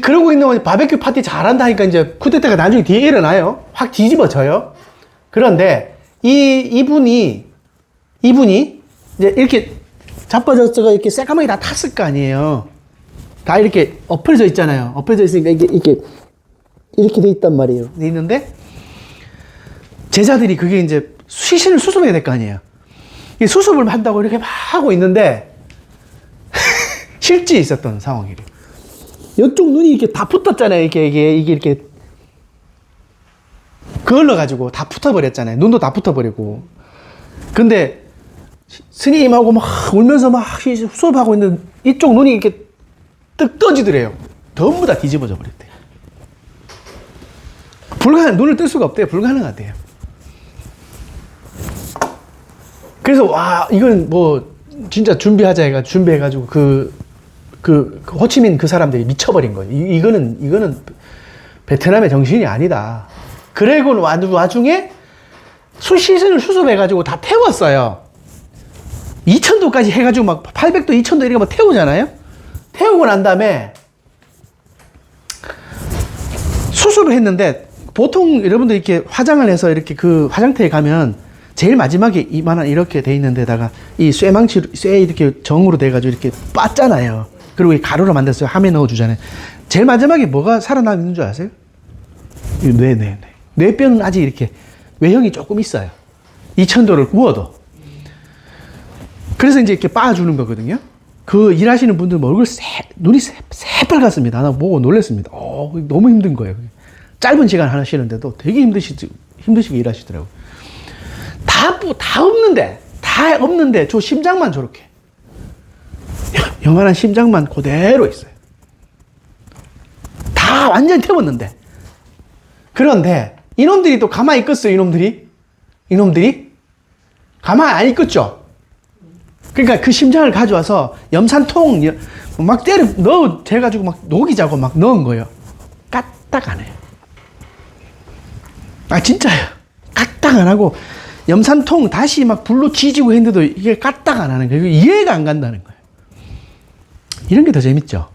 그러고 있는 건 바베큐 파티 잘한다 하니까 이제 쿠데타가 나중에 뒤에 일어나요. 확 뒤집어져요. 그런데 이분이 이제 이렇게 자빠져서 이렇게 새까맣게 다 탔을 거 아니에요. 다 이렇게 엎어져 있잖아요. 엎어져 있으니까 이렇게 돼 있단 말이에요. 돼 있는데 제자들이 그게 이제 시신을 수습해야 될 거 아니에요. 이 수습을 한다고 이렇게 막 하고 있는데 실제 있었던 상황이래요. 이쪽 눈이 이렇게 다 붙었잖아요. 이게 이렇게 그을러가지고 다 붙어버렸잖아요. 눈도 다 붙어버리고. 근데 스님하고 막 울면서 막 수업하고 있는 이쪽 눈이 이렇게 떡 떠지더래요. 전부 다 뒤집어져 버렸대요. 눈을 뜰 수가 없대요. 불가능하대요. 그래서 와 이건 뭐 진짜 준비해가지고 그 호치민 그 사람들이 미쳐버린 거예요. 이거는 베트남의 정신이 아니다. 그래고 와중에 시신을 수습해가지고 다 태웠어요. 2000도까지 해가지고 막 800도, 2000도 이렇게 막 태우잖아요. 태우고 난 다음에 수술을 했는데 보통 여러분들 이렇게 화장을 해서 이렇게 그 화장터에 가면 제일 마지막에 이만한 이렇게 돼 있는 데다가 이 쇠 이렇게 정으로 돼가지고 이렇게 빻잖아요. 그리고 이 가루로 만들어서 함에 넣어주잖아요. 제일 마지막에 뭐가 살아남는 줄 아세요? 뇌뼈는 아직 이렇게 외형이 조금 있어요. 2000도를 구워도. 그래서 이제 이렇게 빻아주는 거거든요. 그 일하시는 분들 눈이 새빨갛습니다. 나 보고 놀랐습니다. 너무 힘든 거예요. 짧은 시간 하시는데도 되게 힘드시게 일하시더라고요. 다 없는데 저 심장만 저렇게 요만한 심장만 그대로 있어요. 다 완전히 태웠는데. 그런데 이놈들이 또 가만히 있겠어요. 이놈들이 가만히 안 있겠죠. 그러니까 그 심장을 가져와서 염산통 막 재가지고 막 녹이자고 막 넣은 거예요. 까딱 안 해요. 진짜요. 까딱 안 하고 염산통 다시 막 불로 지지고 했는데도 이게 까딱 안 하는 거예요. 이해가 안 간다는 거예요. 이런 게 더 재밌죠.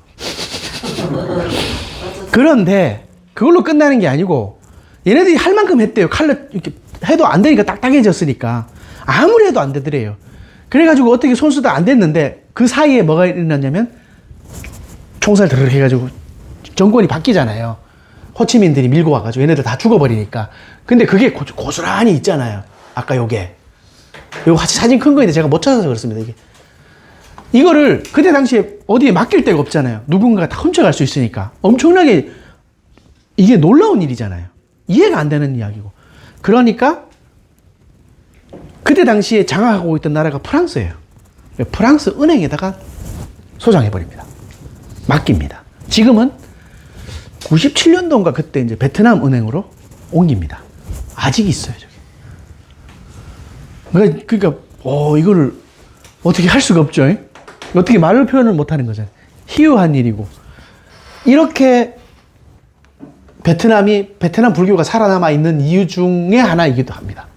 그런데 그걸로 끝나는 게 아니고 얘네들이 할 만큼 했대요. 칼로 이렇게 해도 안 되니까 딱딱해졌으니까 아무리 해도 안 되더래요. 그래가지고 어떻게 손수도 안 됐는데 그 사이에 뭐가 일어났냐면 총살 드르륵 해가지고 정권이 바뀌잖아요. 호치민들이 밀고 와가지고 얘네들 다 죽어버리니까. 근데 그게 고스란히 있잖아요. 아까 요거 사진 큰 거인데 제가 못 찾아서 그렇습니다. 이거를 그때 당시에 어디에 맡길 데가 없잖아요. 누군가가 다 훔쳐갈 수 있으니까. 엄청나게 이게 놀라운 일이잖아요. 이해가 안 되는 이야기고. 그러니까 그때 당시에 장악하고 있던 나라가 프랑스예요. 프랑스 은행에다가 소장해버립니다. 맡깁니다. 지금은 97년도인가 그때 이제 베트남 은행으로 옮깁니다. 아직 있어요, 저기. 그러니까, 이거를 어떻게 할 수가 없죠. 어떻게 말로 표현을 못 하는 거잖아요. 희유한 일이고. 이렇게 베트남 불교가 살아남아 있는 이유 중에 하나이기도 합니다.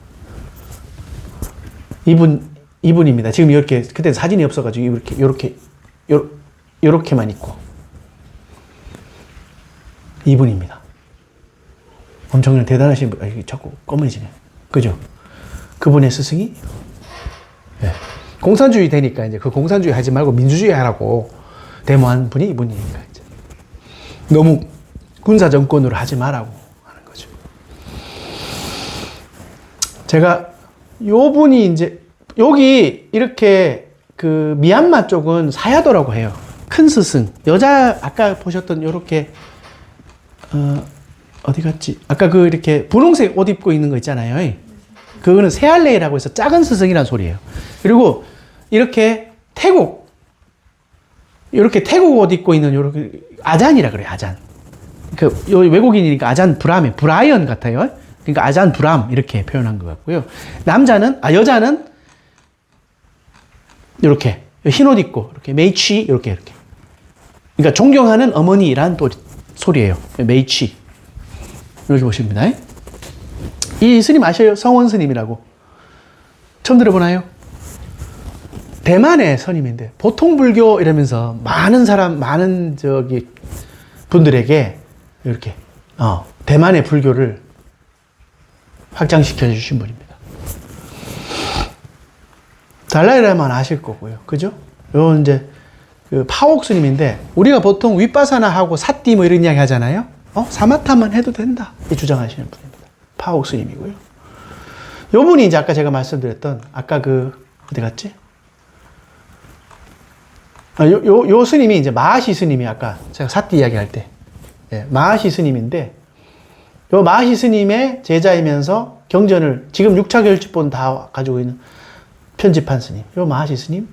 이분입니다. 지금 이렇게, 그때 사진이 없어가지고 요렇게만 있고. 이분입니다. 엄청난 대단하신 분, 자꾸 검은해지네. 그죠? 그분의 스승이, 네. 공산주의 되니까 이제 그 공산주의 하지 말고 민주주의 하라고 데모한 분이 이분이니까 이제. 너무 군사 정권으로 하지 말라고 하는 거죠. 제가 요 분이 이제 여기 이렇게 그 미얀마 쪽은 사야도라고 해요. 큰 스승. 여자 아까 보셨던 요렇게 어디 갔지? 아까 그 이렇게 분홍색 옷 입고 있는 거 있잖아요. 그거는 세알레이라고 해서 작은 스승이라는 소리예요. 그리고 이렇게 태국 옷 입고 있는 요렇게 아잔이라 그래요. 아잔. 그 외국인이니까 아잔 브라이언 같아요. 그러니까 아잔 브람 이렇게 표현한 것 같고요. 여자는 이렇게 흰 옷 입고 이렇게 메이치 이렇게. 그러니까 존경하는 어머니란 또 소리예요. 메이치. 이렇게 보십니다. 이 스님 아셔요? 성원 스님이라고. 처음 들어보나요? 대만의 스님인데 보통 불교 이러면서 많은 분들에게 이렇게 대만의 불교를 확장시켜 주신 분입니다. 달라이라만 아실 거고요. 그죠? 요 이제 그 파옥 스님인데 우리가 보통 윗바사나하고 사띠 뭐 이런 이야기 하잖아요. 사마타만 해도 된다. 이 주장하시는 분입니다. 파옥 스님이고요. 요 분이 이제 아까 제가 말씀드렸던 아까 어디 갔지? 요 스님이 이제 마하시 스님이 아까 제가 사띠 이야기 할 때 마하시 스님인데 요 마하시 스님의 제자이면서 경전을 지금 6차 결집본 다 가지고 있는 편집한 스님. 요 마하시 스님,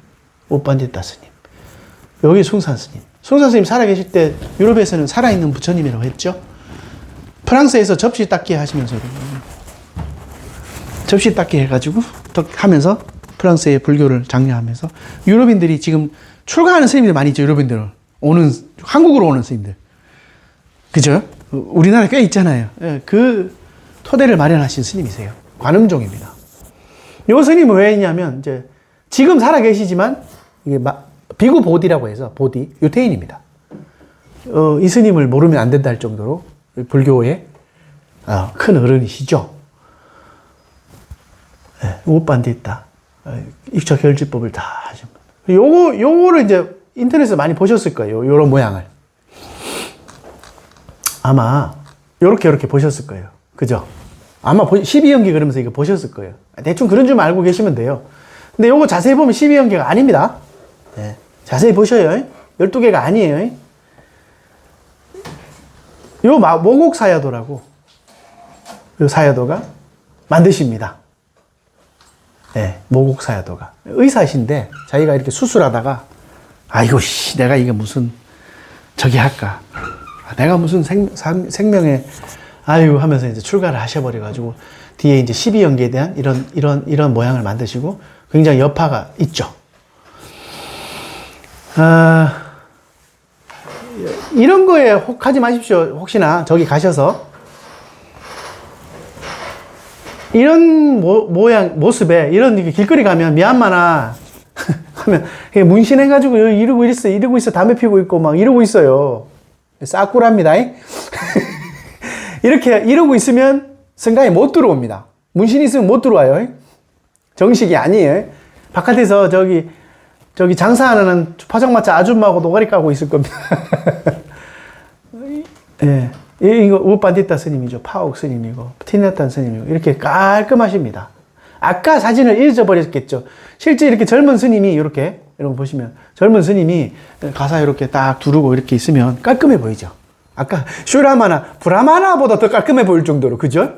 오반디타 스님. 여기 숭산 스님. 숭산 스님 살아계실 때 유럽에서는 살아있는 부처님이라고 했죠. 프랑스에서 접시 닦기 하시면서 접시 닦기 해가지고 하면서 프랑스의 불교를 장려하면서 유럽인들이 지금 출가하는 스님들 많이 있죠. 유럽인들 한국으로 오는 스님들. 그죠? 우리나라에 꽤 있잖아요. 그 토대를 마련하신 스님이세요. 관음종입니다. 요 스님은 왜 있냐면 이제 지금 살아계시지만 이게 비구 보디라고 해서 보디 유태인입니다. 이 스님을 모르면 안 된다 할 정도로 불교의 큰 어른이시죠. 우반디타 익처 결집법을 다 하신 분. 요거를 이제 인터넷에서 많이 보셨을 거예요. 요런 모양을 아마 요렇게 보셨을 거예요. 그죠? 아마 12연기 그러면서 이거 보셨을 거예요. 대충 그런 줄 알고 계시면 돼요. 근데 요거 자세히 보면 12연기가 아닙니다. 네. 자세히 보셔요. 12개가 아니에요. 요 모곡 사야도라고 요 사야도가 만드십니다. 네, 모곡 사야도가 의사신데 자기가 이렇게 수술하다가 아이고 내가 이게 무슨 저기 할까? 내가 무슨 생명에 아유 하면서 이제 출가를 하셔버려가지고 뒤에 이제 12연계에 대한 이런 모양을 만드시고 굉장히 여파가 있죠. 이런 거에 혹하지 마십시오. 혹시나 저기 가셔서 이런 모습에 이런 길거리 가면 미얀마나 하면 문신해가지고 이러고 있어 담배 피고 있고 막 이러고 있어요. 싸꾸랍니다. 이러고 있으면 성가에 못 들어옵니다. 문신 있으면 못 들어와요. 정식이 아니에요. 바깥에서 저기 장사하는 파정마차 아줌마하고 노가리 까고 있을 겁니다. 예. 이거 우반디타 스님이죠. 파옥 스님이고 티네탄 스님이고 이렇게 깔끔하십니다. 아까 사진을 잊어버렸겠죠. 실제 이렇게 젊은 스님이 이렇게 여러분 보시면 젊은 스님이 가사 이렇게 딱 두르고 이렇게 있으면 깔끔해 보이죠. 아까 슈라마나 브라마나보다 더 깔끔해 보일 정도로 그죠?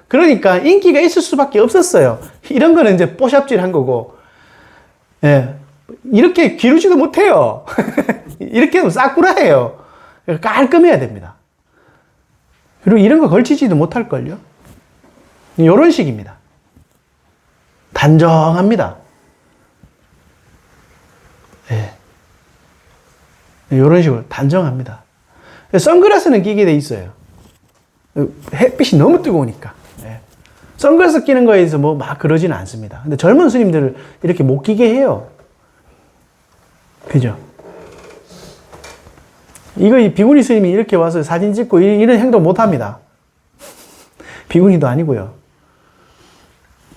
그러니까 인기가 있을 수밖에 없었어요. 이런 거는 이제 뽀샵질한 거고, 예. 이렇게 기르지도 못해요. 이렇게 하면 싸구라예요. 깔끔해야 됩니다. 그리고 이런 거 걸치지도 못할걸요. 이런 식입니다. 단정합니다. 예. 이런 식으로 단정합니다. 선글라스는 끼게 돼 있어요. 햇빛이 너무 뜨거우니까. 예. 선글라스 끼는 거에 대해서 막 그러지는 않습니다. 근데 젊은 스님들을 이렇게 못 끼게 해요. 그죠? 이 비구니 스님이 이렇게 와서 사진 찍고 이런 행동 못 합니다. 비구니도 아니고요.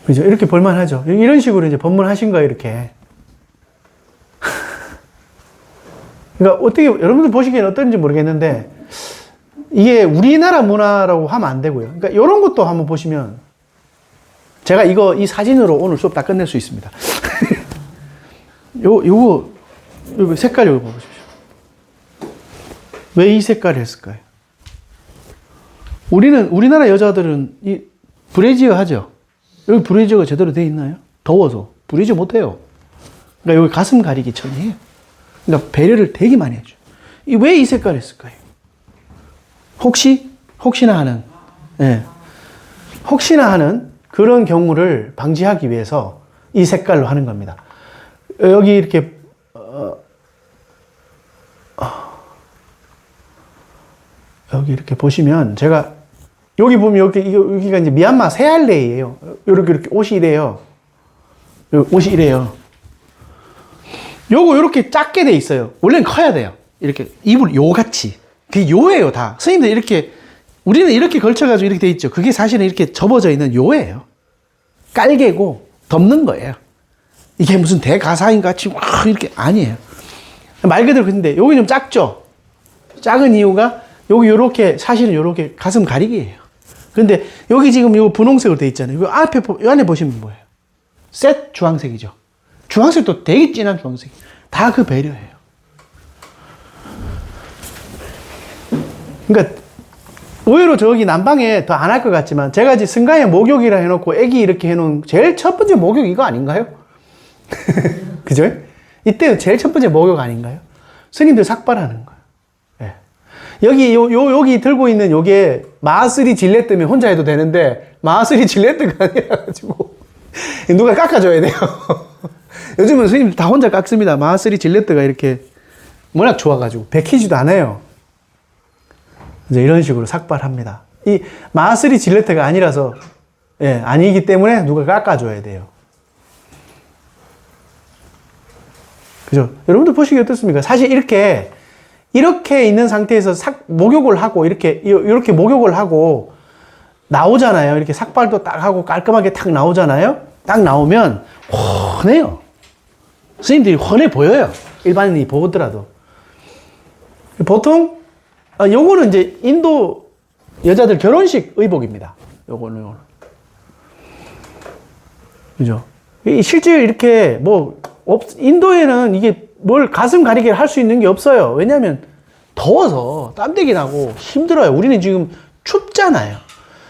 그죠? 이렇게 볼만하죠? 이런 식으로 이제 법문하신 거예요, 이렇게. 그러니까 어떻게, 여러분들 보시기에는 어떤지 모르겠는데, 이게 우리나라 문화라고 하면 안 되고요. 그러니까 이런 것도 한번 보시면, 제가 이 사진으로 오늘 수업 다 끝낼 수 있습니다. 요거 색깔 요거 보십시오. 왜 이 색깔을 했을까요? 우리나라 여자들은 이 브래지어 하죠? 여기 브래지어가 제대로 되어 있나요? 더워서. 브래지어 못해요. 그러니까 여기 가슴 가리기 천이에요. 그러니까 배려를 되게 많이 해줘. 왜 이 색깔을 했을까요? 혹시나 하는, 예. 혹시나 하는 그런 경우를 방지하기 위해서 이 색깔로 하는 겁니다. 여기 이렇게, 여기 이렇게 보시면 제가 여기 보면 여기가 이제 미얀마 세알레이에요. 이렇게 옷이 이래요. 옷이 이래요. 요거 이렇게 작게 돼 있어요. 원래는 커야 돼요. 이렇게 이불 요같이. 그게 요예요, 다. 스님들 이렇게 우리는 이렇게 걸쳐가지고 이렇게 돼 있죠. 그게 사실은 이렇게 접어져 있는 요예요. 깔개고 덮는 거예요. 이게 무슨 대가사인 같이 막 이렇게 아니에요. 말 그대로 근데 여기 좀 작죠? 작은 이유가 여기 요렇게 사실은 요렇게 가슴 가리기예요. 근데 여기 지금 요 분홍색으로 돼 있잖아요. 요 앞에 요 안에 보시면 뭐예요? 셋 주황색이죠. 주황색도 되게 진한 주황색. 다 그 배려예요. 그러니까 의외로 저기 난방에 더 안 할 것 같지만 제가 이제 승가에 목욕이라 해놓고 애기 이렇게 해놓은 제일 첫 번째 목욕 이거 아닌가요? 그죠? 이때 제일 첫 번째 목욕 아닌가요? 스님들 삭발하는 거예요. 예. 여기 들고 있는 요게 마쓰리 질레뜨면 혼자 해도 되는데 마쓰리 질레뜨가 아니라가지고 누가 깎아줘야 돼요. 요즘은 스님들 다 혼자 깎습니다. 마쓰리 질레뜨가 이렇게 워낙 좋아가지고 베끼지도 않아요. 이제 이런 식으로 삭발합니다. 이 마쓰리 질레트가 아니라서, 예, 아니기 때문에 누가 깎아줘야 돼요. 그죠? 여러분들 보시기 어떻습니까? 사실 이렇게 있는 상태에서 목욕을 하고, 이렇게 목욕을 하고 나오잖아요. 이렇게 삭발도 딱 하고 깔끔하게 탁 나오잖아요. 딱 나오면 훤해요. 스님들이 훤해 보여요. 일반인이 보더라도. 보통 요거는 이제 인도 여자들 결혼식 의복입니다. 요거는. 그죠? 실제 이렇게 인도에는 이게 뭘 가슴 가리개를 할 수 있는 게 없어요. 왜냐면 더워서 땀대기 나고 힘들어요. 우리는 지금 춥잖아요.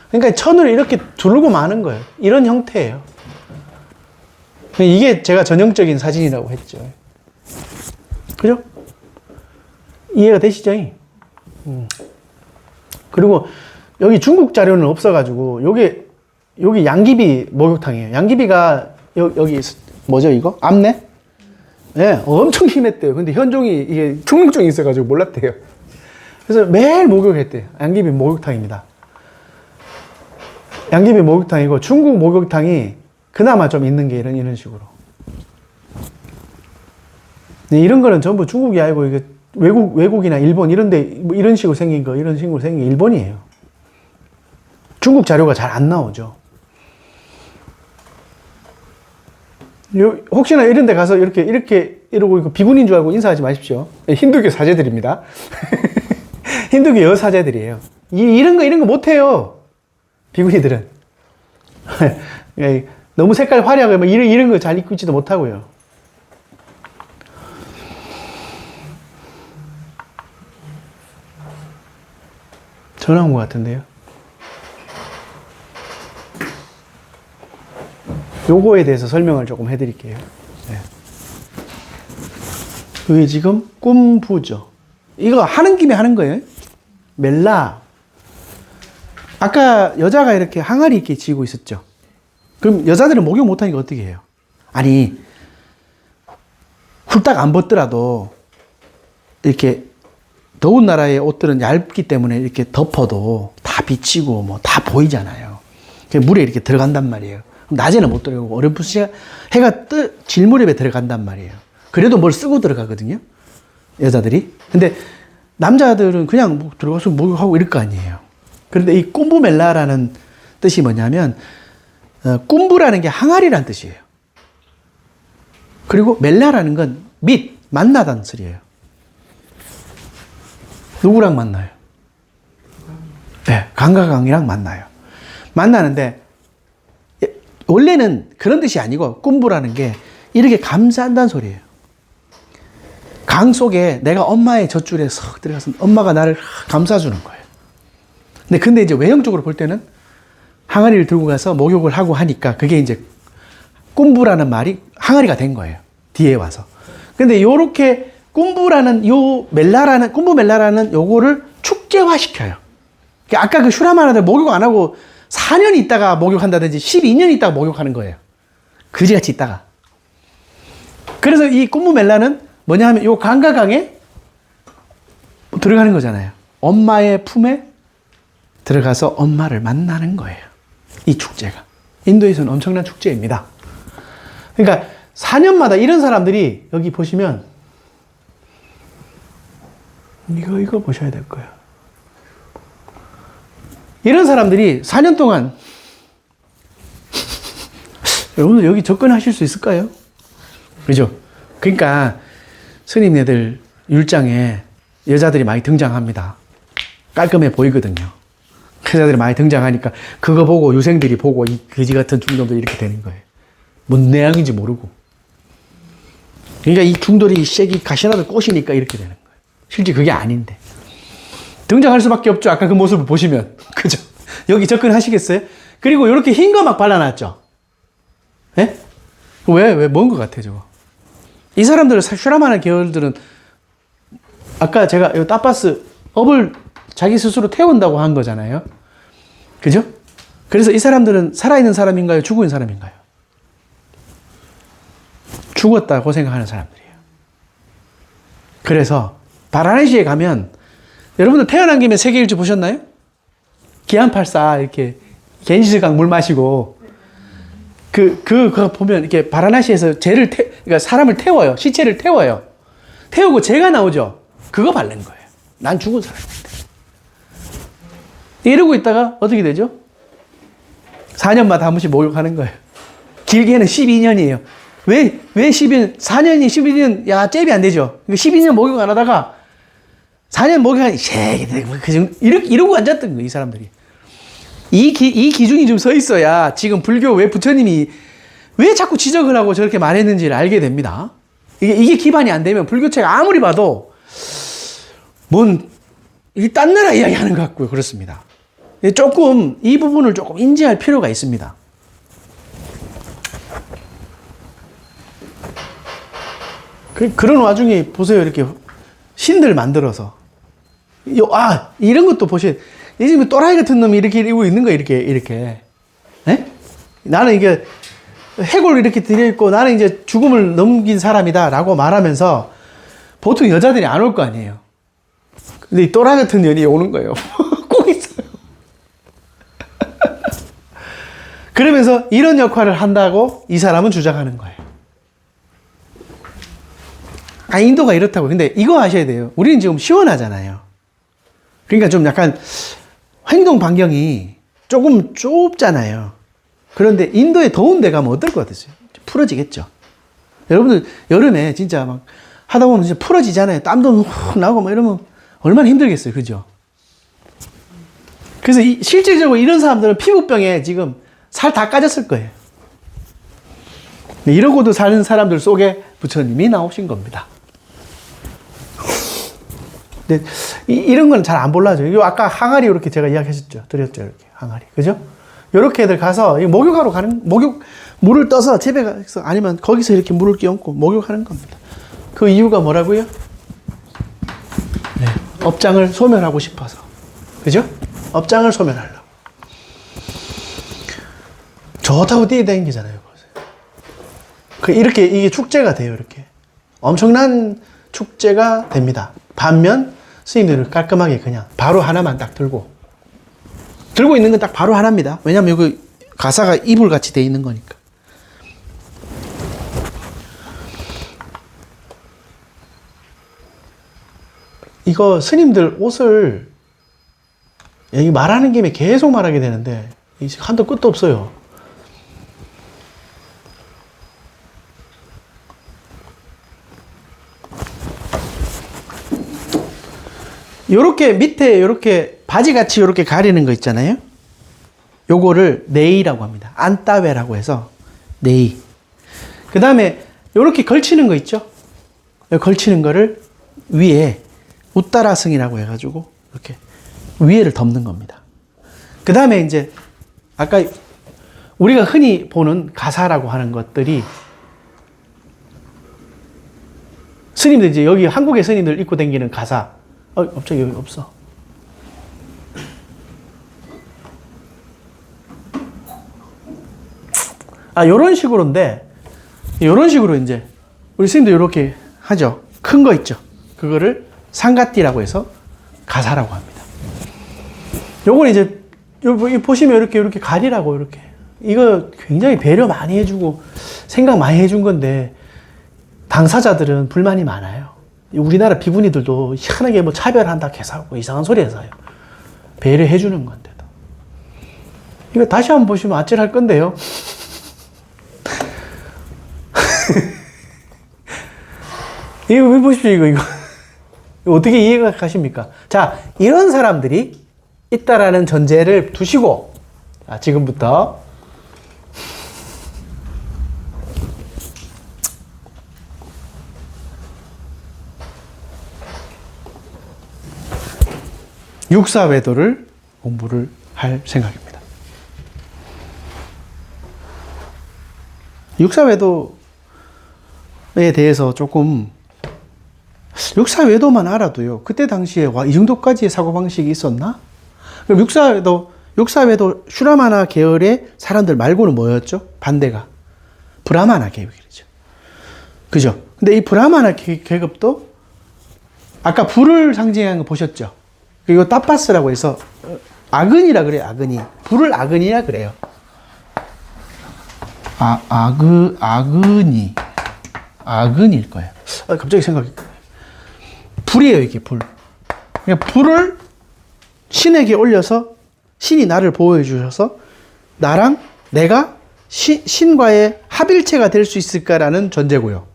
그러니까 천을 이렇게 두르고 마는 거예요. 이런 형태예요. 이게 제가 전형적인 사진이라고 했죠. 그죠? 이해가 되시죠? 그리고 여기 중국 자료는 없어가지고 여기 양귀비 목욕탕이에요. 양귀비가 여기 뭐죠 이거? 암내? 네, 엄청 심했대요. 근데 현종이 이게 충농증이 있어가지고 몰랐대요. 그래서 매일 목욕했대요. 양귀비 목욕탕입니다. 양귀비 목욕탕이고 중국 목욕탕이 그나마 좀 있는 게 이런 식으로. 네, 이런 거는 전부 중국이 아니고 이게 외국이나 일본 이런데 뭐 이런 식으로 생긴 거, 이런 식으로 생긴 게 일본이에요. 중국 자료가 잘 안 나오죠. 혹시나 이런 데 가서 이러고 비군인 줄 알고 인사하지 마십시오. 힌두교 사제들입니다. 힌두교 여사제들이에요. 이런 거 못해요. 비군이들은. 너무 색깔 화려하게 이런 거 잘 입고 있지도 못하고요. 전화 온 것 같은데요. 요거에 대해서 설명을 조금 해드릴게요. 네. 여기 지금 꿈부죠. 이거 하는 김에 하는 거예요. 멜라. 아까 여자가 이렇게 항아리 이렇게 쥐고 있었죠. 그럼 여자들은 목욕 못하니까 어떻게 해요? 아니, 훌딱 안 벗더라도 이렇게 더운 나라의 옷들은 얇기 때문에 이렇게 덮어도 다 비치고 뭐 다 보이잖아요. 물에 이렇게 들어간단 말이에요. 낮에는 못 들어가고 어렴풋이 해가 질 무렵에 들어간단 말이에요. 그래도 뭘 쓰고 들어가거든요. 여자들이. 근데 남자들은 그냥 뭐 들어가서 목욕하고 이럴 거 아니에요. 그런데 이 꼼부멜라라는 뜻이 뭐냐면 꼼부라는 게 항아리라는 뜻이에요. 그리고 멜라라는 건 만나다는 소리예요. 누구랑 만나요? 네, 강과 강이랑 만나요. 만나는데 원래는 그런 뜻이 아니고 꼼부라는 게 이렇게 감싸한다는 소리예요. 강 속에 내가 엄마의 젖줄에 석 들어가서 엄마가 나를 감싸주는 거예요. 근데 이제 외형적으로 볼 때는 항아리를 들고 가서 목욕을 하고 하니까 그게 이제 꼼부라는 말이 항아리가 된 거예요. 뒤에 와서. 근데 요렇게 꼼부멜라라는 요거를 축제화 시켜요. 아까 그 슈라마나들 목욕 안 하고 4년 있다가 목욕한다든지 12년 있다가 목욕하는 거예요. 그지같이 있다가. 그래서 이 꼼부멜라는 뭐냐 하면 요 강과 강에 들어가는 거잖아요. 엄마의 품에 들어가서 엄마를 만나는 거예요. 이 축제가. 인도에서는 엄청난 축제입니다. 그러니까 4년마다 이런 사람들이 여기 보시면 이거 보셔야 될 거예요. 이런 사람들이 4년 동안 여러분들 여기 접근하실 수 있을까요? 그죠? 그러니까 스님네들 율장에 여자들이 많이 등장합니다. 깔끔해 보이거든요. 여자들이 많이 등장하니까 그거 보고 유생들이 보고 이 거지 같은 중놈들 이렇게 되는 거예요. 뭔 내향인지 모르고. 그러니까 이 중돌이 쐐기 가시나들 꽃이니까 이렇게 되는 거예요. 실제 그게 아닌데. 등장할 수밖에 없죠. 아까 그 모습을 보시면. 그죠? 여기 접근하시겠어요? 그리고 이렇게 흰 거 막 발라놨죠. 예? 왜, 뭔 것 같아, 저거? 이 사람들은 슈라마나 계열들은 아까 제가 이 따파스 업을 자기 스스로 태운다고 한 거잖아요. 그죠? 그래서 이 사람들은 살아있는 사람인가요? 죽은 사람인가요? 죽었다고 생각하는 사람들이에요. 그래서 바라나시에 가면 여러분들 태어난 김에 세계일주 보셨나요? 기안84 이렇게 겐시스강 물 마시고 그거 보면 이렇게 바라나시에서 그러니까 사람을 태워요. 시체를 태워요. 태우고 재가 나오죠. 그거 바른 거예요. 난 죽은 사람인데. 이러고 있다가 어떻게 되죠? 4년마다 한 번씩 목욕하는 거예요. 길게는 12년이에요. 왜 12년, 4년이 12년, 야, 잽이 안 되죠. 12년 목욕 안 하다가 4년 목욕하니, 이러고 앉았던 거예요, 이 사람들이. 이 기준이 좀 서 있어야 지금 불교 왜 부처님이 왜 자꾸 지적을 하고 저렇게 말했는지를 알게 됩니다. 이게 기반이 안 되면 불교체가 아무리 봐도 딴 나라 이야기 하는 것 같고요. 그렇습니다. 조금, 이 부분을 조금 인지할 필요가 있습니다. 그런 와중에 보세요. 이렇게 신들 만들어서. 이런 것도 보세요. 이 지금 또라이 같은 놈이 이렇게 이러고 있는 거야, 이렇게. 네? 나는 이게 해골 이렇게 들여있고 나는 이제 죽음을 넘긴 사람이다 라고 말하면서 보통 여자들이 안 올 거 아니에요. 근데 이 또라이 같은 년이 오는 거예요. 꼭 있어요. 그러면서 이런 역할을 한다고 이 사람은 주장하는 거예요. 인도가 이렇다고. 근데 이거 아셔야 돼요. 우리는 지금 시원하잖아요. 그러니까 좀 약간 행동 반경이 조금 좁잖아요. 그런데 인도에 더운 데 가면 어떨 것 같으세요? 풀어지겠죠. 여러분들 여름에 진짜 막 하다 보면 진짜 풀어지잖아요. 땀도 훅 나고 막 이러면 얼마나 힘들겠어요. 그죠? 그래서 실질적으로 이런 사람들은 피부병에 지금 살 다 까졌을 거예요. 이러고도 사는 사람들 속에 부처님이 나오신 겁니다. 근데 이런 건 잘 안 몰라죠. 이거 아까 항아리 이렇게 제가 이야기했었죠. 드렸죠. 이렇게 항아리. 그죠? 요렇게 애들 가서 목욕하러 물을 떠서 집에 가서 아니면 거기서 이렇게 물을 끼얹고 목욕하는 겁니다. 그 이유가 뭐라고요? 네. 업장을 소멸하고 싶어서. 그죠? 업장을 소멸하려고. 좋다고 뛰어다니잖아요. 이렇게 이게 축제가 돼요. 이렇게. 엄청난 축제가 됩니다. 반면 스님들은 깔끔하게 그냥 바로 하나만 딱 들고 있는 건 딱 바로 하나입니다. 왜냐면 여기 가사가 이불같이 돼 있는 거니까. 이거 스님들 옷을 여기 말하는 김에 계속 말하게 되는데 한도 끝도 없어요. 요렇게 밑에 요렇게 바지같이 요렇게 가리는 거 있잖아요. 요거를 네이라고 합니다. 안따웨라고 해서 네이. 그 다음에 요렇게 걸치는 거 있죠. 걸치는 거를 위에 우따라승이라고 해가지고 이렇게 위에를 덮는 겁니다. 그 다음에 이제 아까 우리가 흔히 보는 가사라고 하는 것들이 스님들 이제 여기 한국의 스님들 입고 다니는 가사. 갑자기 여기 없어. 요런 식으로인데, 요런 식으로 이제, 우리 스님도 요렇게 하죠. 큰 거 있죠. 그거를 상가띠라고 해서 가사라고 합니다. 요건 이제, 여기 보시면 이렇게 가리라고, 이렇게. 이거 굉장히 배려 많이 해주고, 생각 많이 해준 건데, 당사자들은 불만이 많아요. 우리나라 비구니들도 희한하게 뭐 차별한다, 개사하고 이상한 소리 해서요. 배려해주는 건데도. 이거 다시 한번 보시면 아찔할 건데요. 이거 왜 보십시오, 이거. 어떻게 이해가 가십니까? 자, 이런 사람들이 있다라는 전제를 두시고, 자, 지금부터 육사외도를 공부를 할 생각입니다. 육사외도에 대해서 조금, 육사외도만 알아도요, 그때 당시에 와, 이 정도까지의 사고방식이 있었나? 그럼 육사외도 슈라마나 계열의 사람들 말고는 뭐였죠? 반대가. 브라마나 계급이죠. 그죠? 근데 이 브라마나 계급도 아까 불을 상징하는 거 보셨죠? 그리고 따파스라고 해서 아근이라 그래요, 아근이. 불을 아근이라 그래요. 아근일 거예요. 갑자기 생각이. 불이에요, 이게 불. 그러니까 불을 신에게 올려서 신이 나를 보호해 주셔서 나랑 내가 신과의 합일체가 될 수 있을까라는 전제고요.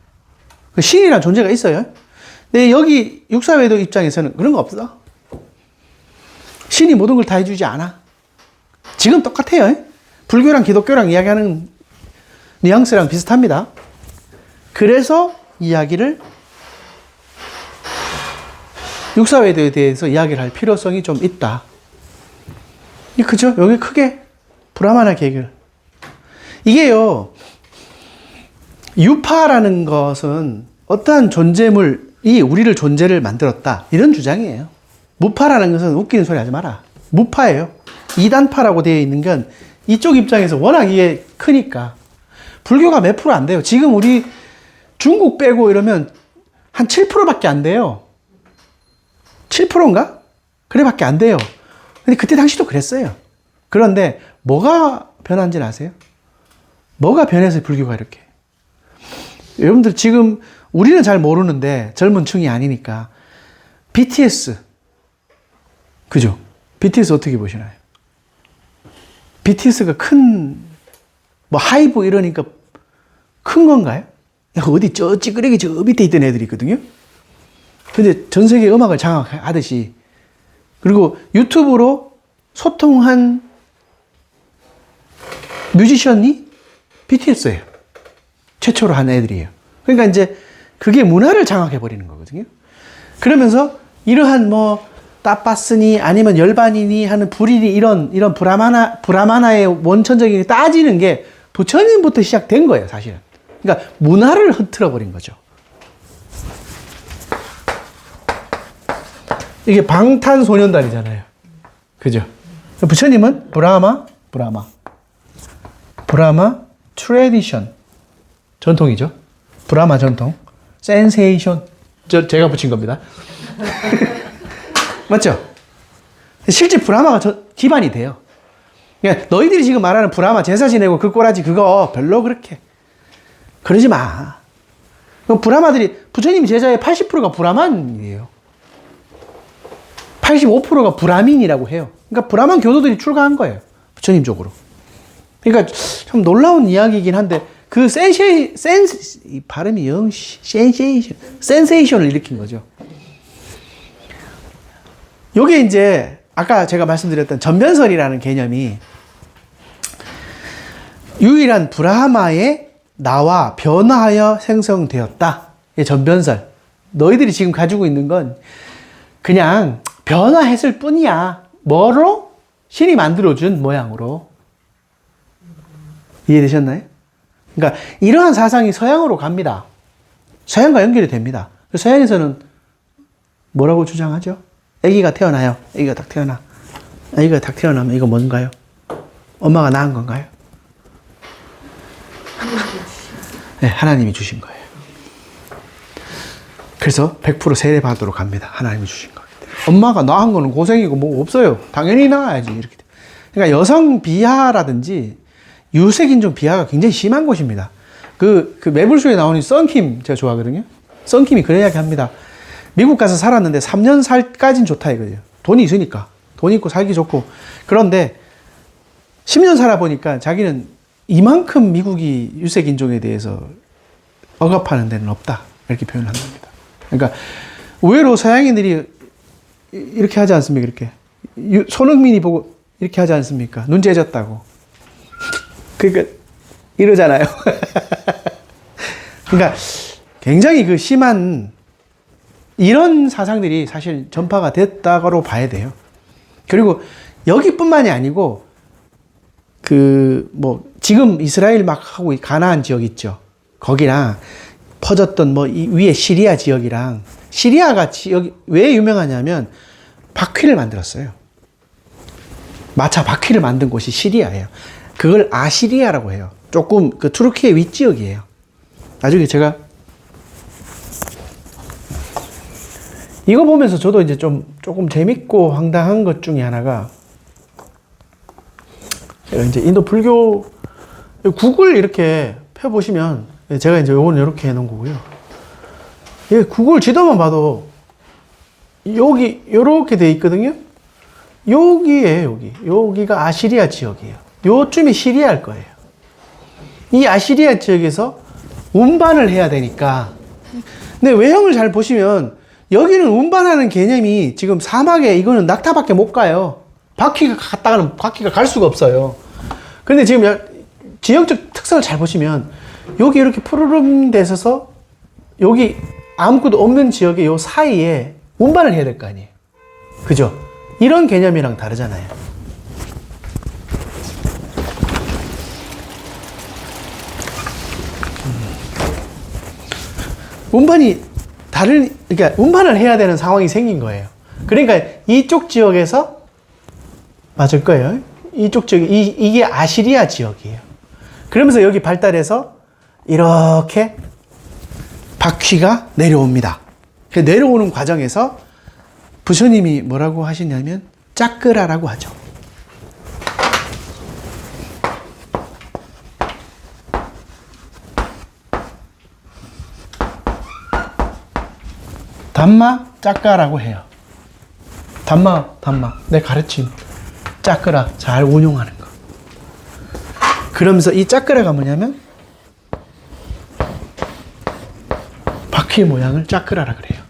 신이라는 존재가 있어요. 근데 여기 육사외도 입장에서는 그런 거 없어. 신이 모든 걸 다 해주지 않아. 지금 똑같아요. 불교랑 기독교랑 이야기하는 뉘앙스랑 비슷합니다. 그래서 이야기를 육사외도에 대해서 이야기를 할 필요성이 좀 있다. 그죠? 여기 크게 브라마나 계급. 이게요, 유파라는 것은 어떠한 존재물이 우리를 존재를 만들었다. 이런 주장이에요. 무파라는 것은 웃기는 소리 하지 마라. 무파예요. 이단파라고 되어 있는 건 이쪽 입장에서 워낙 이게 크니까. 불교가 몇 프로 안 돼요. 지금 우리 중국 빼고 이러면 한 7%밖에 안 돼요. 7%인가? 그래 밖에 안 돼요. 근데 그때 당시도 그랬어요. 그런데 뭐가 변한지는 아세요? 뭐가 변해서 불교가 이렇게. 여러분들 지금 우리는 잘 모르는데 젊은 층이 아니니까 BTS. 그죠? BTS 어떻게 보시나요? BTS가 뭐 하이브 이러니까 큰 건가요? 어디 저 찌끄레기 저 밑에 있던 애들이 있거든요? 근데 전 세계 음악을 장악하듯이, 그리고 유튜브로 소통한 뮤지션이 BTS예요. 최초로 한 애들이에요. 그러니까 이제 그게 문화를 장악해버리는 거거든요. 그러면서 이러한 뭐 따빠스니 아니면 열반이니 하는 불이니 이런 브라마나의 원천적인 따지는 게 부처님부터 시작된 거예요, 사실은. 그러니까 문화를 흐트러버린 거죠. 이게 방탄소년단이잖아요. 그죠? 부처님은 브라마 트레디션 전통이죠. 브라마 전통. 센세이션. 제가 붙인 겁니다. 맞죠? 실제 브라마가 기반이 돼요. 그러니까 너희들이 지금 말하는 브라마 제사 지내고 그 꼬라지 그거 별로 그렇게 그러지 마. 브라마들이 부처님 제자의 80%가 브라만이에요. 85%가 브라민이라고 해요. 그러니까 브라만 교도들이 출가한 거예요. 부처님 쪽으로. 그러니까 참 놀라운 이야기이긴 한데 그 이 발음이 센세이션을 일으킨 거죠. 요게 이제 아까 제가 말씀드렸던 전변설이라는 개념이 유일한 브라마의 나와 변화하여 생성되었다. 이 전변설. 너희들이 지금 가지고 있는 건 그냥 변화했을 뿐이야. 뭐로? 신이 만들어준 모양으로. 이해되셨나요? 그러니까 이러한 사상이 서양으로 갑니다. 서양과 연결이 됩니다. 서양에서는 뭐라고 주장하죠? 아기가 태어나요. 아기가 딱 태어나. 아기가 딱 태어나면 이거 뭔가요? 엄마가 낳은 건가요? 네, 하나님이 주신 거예요. 그래서 100% 세례받으러 갑니다. 하나님이 주신 거예요. 엄마가 낳은 거는 고생이고 뭐 없어요. 당연히 낳아야지. 이렇게. 그러니까 여성 비하라든지 유색인종 비하가 굉장히 심한 곳입니다. 그 매불쇼에 나오는 썬킴 제가 좋아하거든요. 썬킴이 그런 이야기 합니다. 미국 가서 살았는데 3년 살까진 좋다 이거죠. 돈이 있으니까. 돈 있고 살기 좋고. 그런데 10년 살아보니까 자기는 이만큼 미국이 유색인종에 대해서 억압하는 데는 없다. 이렇게 표현을 한답니다. 그러니까 의외로 서양인들이 이렇게 하지 않습니까? 이렇게 손흥민이 보고 이렇게 하지 않습니까? 눈 째졌다고. 그러니까 이러잖아요. 그러니까 굉장히 그 심한 이런 사상들이 사실 전파가 됐다고 봐야 돼요. 그리고 여기뿐만이 아니고 그 뭐 지금 이스라엘 막 하고 가나안 지역 있죠. 거기랑 퍼졌던 뭐 이 위에 시리아 지역이랑 시리아가 지역이 왜 유명하냐면 바퀴를 만들었어요. 마차 바퀴를 만든 곳이 시리아예요. 그걸 아시리아라고 해요. 조금 그 투르키의 윗지역이에요. 나중에 제가 이거 보면서 저도 이제 조금 재밌고 황당한 것 중에 하나가 제가 이제 인도 불교 구글 이렇게 펴보시면 제가 이제 요거는 이렇게 해놓은 거고요. 예, 구글 지도만 봐도 여기 요렇게 돼 있거든요. 여기에요, 여기가 아시리아 지역이에요. 요쯤이 시리아일 거예요. 이 아시리아 지역에서 운반을 해야 되니까. 근데 외형을 잘 보시면 여기는 운반하는 개념이 지금 사막에 이거는 낙타밖에 못 가요. 바퀴가 갔다가는 바퀴가 갈 수가 없어요. 근데 지금 지역적 특성을 잘 보시면 여기 이렇게 푸르름 돼 있어서 여기 아무것도 없는 지역의 요 사이에 운반을 해야 될 거 아니에요. 그죠? 이런 개념이랑 다르잖아요. 운반이 그러니까 운반을 해야 되는 상황이 생긴 거예요. 그러니까 이쪽 지역에서 맞을 거예요. 이쪽 지역, 이게 아시리아 지역이에요. 그러면서 여기 발달해서 이렇게 바퀴가 내려옵니다. 내려오는 과정에서 부처님이 뭐라고 하시냐면 짜끄라라고 하죠. 담마 짜까라고 해요. 담마 내 가르침 짜끄라 잘 운용하는 거. 그러면서 이 짜끄라가 뭐냐면 바퀴 모양을 짜끄라라 그래요.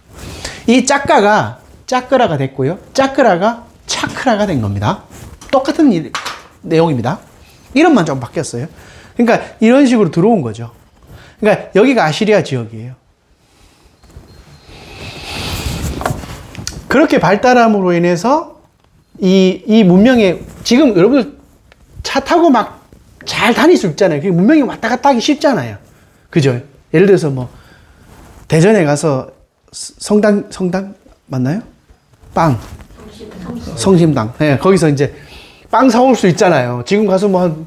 이 짜끄라가 됐고요. 짜끄라가 차크라가 된 겁니다. 똑같은 내용입니다. 이름만 좀 바뀌었어요. 그러니까 이런 식으로 들어온 거죠. 그러니까 여기가 아시리아 지역이에요. 그렇게 발달함으로 인해서 이 문명에 지금 여러분들 차 타고 막 잘 다닐 수 있잖아요. 문명이 왔다 갔다 하기 쉽잖아요. 그죠? 예를 들어서 뭐 대전에 가서 성당 맞나요? 성심당. 네, 거기서 이제 빵 사올 수 있잖아요. 지금 가서 뭐 한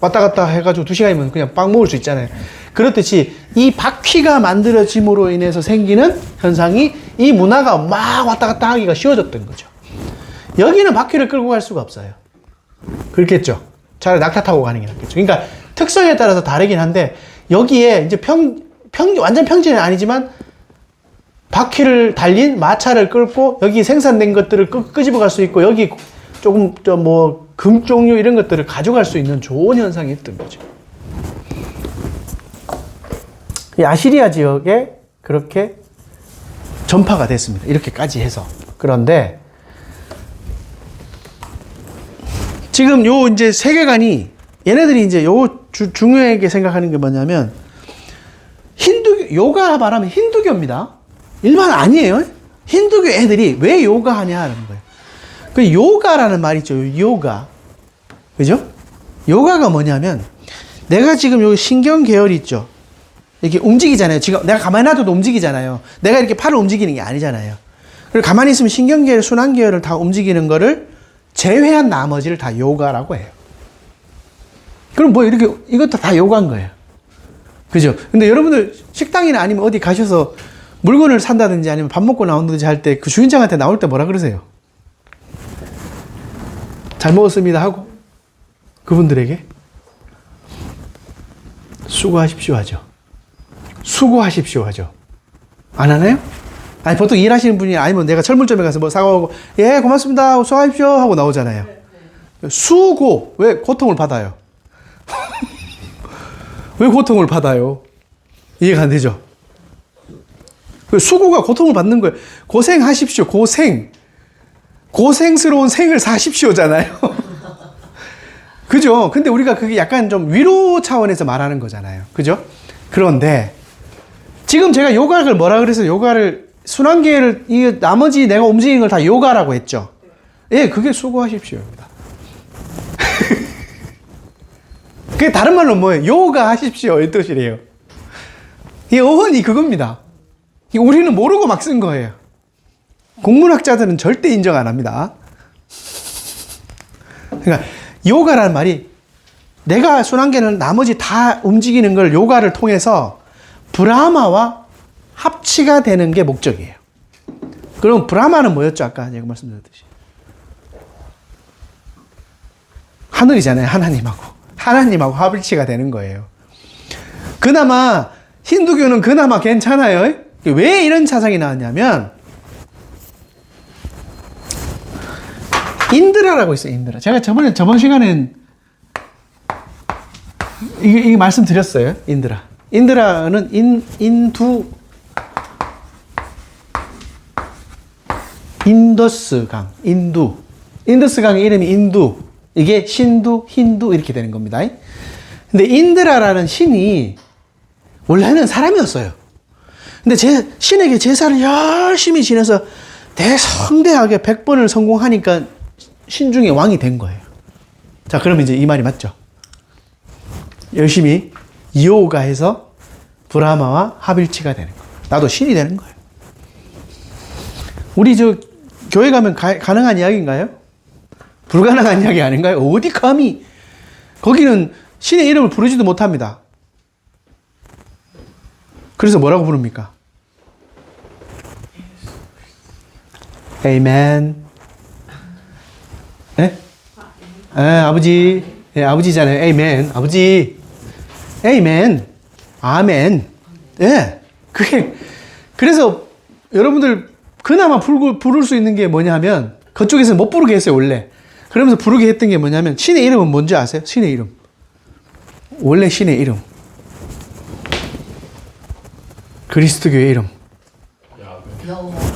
왔다 갔다 해가지고 2시간이면 그냥 빵 먹을 수 있잖아요. 그렇듯이 이 바퀴가 만들어짐으로 인해서 생기는 현상이 이 문화가 막 왔다 갔다 하기가 쉬워졌던 거죠. 여기는 바퀴를 끌고 갈 수가 없어요. 그렇겠죠. 차라리 낙타 타고 가는 게 낫겠죠. 그러니까 특성에 따라서 다르긴 한데 여기에 이제 완전 평지는 아니지만 바퀴를 달린 마차를 끌고 여기 생산된 것들을 끄집어 갈 수 있고 여기 조금 뭐 금 종류 이런 것들을 가져갈 수 있는 좋은 현상이 있던 거죠. 이 아시리아 지역에 그렇게 전파가 됐습니다. 이렇게까지 해서. 그런데 지금 요 이제 세계관이 얘네들이 이제 요 중요하게 생각하는 게 뭐냐면 힌두교, 요가 말하면 힌두교입니다. 일반 아니에요. 힌두교 애들이 왜 요가 하냐 하는 거예요. 그 요가라는 말 있죠. 요가. 그죠? 요가가 뭐냐면 내가 지금 여기 신경 계열이 있죠. 이렇게 움직이잖아요. 지금 내가 가만히 놔둬도 움직이잖아요. 내가 이렇게 팔을 움직이는 게 아니잖아요. 그리고 가만히 있으면 신경 계열, 순환 계열을 다 움직이는 거를 제외한 나머지를 다 요가라고 해요. 그럼 뭐 이렇게 이것도 다 요가인 거예요. 그죠? 근데 여러분들 식당이나 아니면 어디 가셔서 물건을 산다든지 아니면 밥 먹고 나온다든지 할 때 그 주인장한테 나올 때 뭐라 그러세요? 잘 먹었습니다 하고 그분들에게 수고하십시오 하죠. 수고하십시오 하죠. 안 하나요? 아니 보통 일하시는 분이 아니면 내가 철물점에 가서 뭐 사가고 예 고맙습니다 수고하십시오 하고 나오잖아요. 수고 왜 고통을 받아요? 왜 고통을 받아요? 이해가 안 되죠? 그 수고가 고통을 받는 거예요. 고생하십시오. 고생스러운 생을 사십시오잖아요. 그죠? 근데 우리가 그게 약간 좀 위로 차원에서 말하는 거잖아요. 그죠? 그런데 지금 제가 요가를 뭐라 그래서 요가를 순환계를 이 나머지 내가 움직이는 걸 다 요가라고 했죠. 예, 그게 수고하십시오입니다. 그게 다른 말로 뭐예요? 요가 하십시오 이 뜻이래요. 이 어원이 그겁니다. 우리는 모르고 막 쓴 거예요. 국문학자들은 절대 인정 안 합니다. 그러니까 요가라는 말이 내가 순환계는 나머지 다 움직이는 걸 요가를 통해서 브라마와 합치가 되는 게 목적이에요. 그럼 브라마는 뭐였죠? 아까 제가 말씀드렸듯이 하늘이잖아요. 하나님하고 합일치가 되는 거예요. 그나마 힌두교는 그나마 괜찮아요. 왜 이런 사상이 나왔냐면 인드라라고 있어요. 인드라. 제가 저번 시간엔 이게 말씀드렸어요. 인드라는 인더스 강의 이름이 인두. 이게 신두, 힌두 이렇게 되는 겁니다. 근데 인드라라는 신이 원래는 사람이었어요. 근데 신에게 제사를 열심히 지내서 대성대하게 100번을 성공하니까 신중의 왕이 된 거예요. 자, 그러면 이제 이 말이 맞죠? 열심히 요가해서 브라마와 합일치가 되는 거예요. 나도 신이 되는 거예요. 우리 교회 가면 가능한 이야기인가요? 불가능한 이야기 아닌가요? 어디 감히? 거기는 신의 이름을 부르지도 못합니다. 그래서 뭐라고 부릅니까? 아멘. 예? 아버지. 예, 아버지잖아요. 아멘. 아버지. 아멘. 아멘. 예. 그래서 여러분들 그나마 부를 수 있는 게 뭐냐면 그쪽에서 못 부르게 했어요, 원래. 그러면서 부르게 했던 게 뭐냐면 신의 이름은 뭔지 아세요? 신의 이름. 원래 신의 이름. 그리스도교의 이름.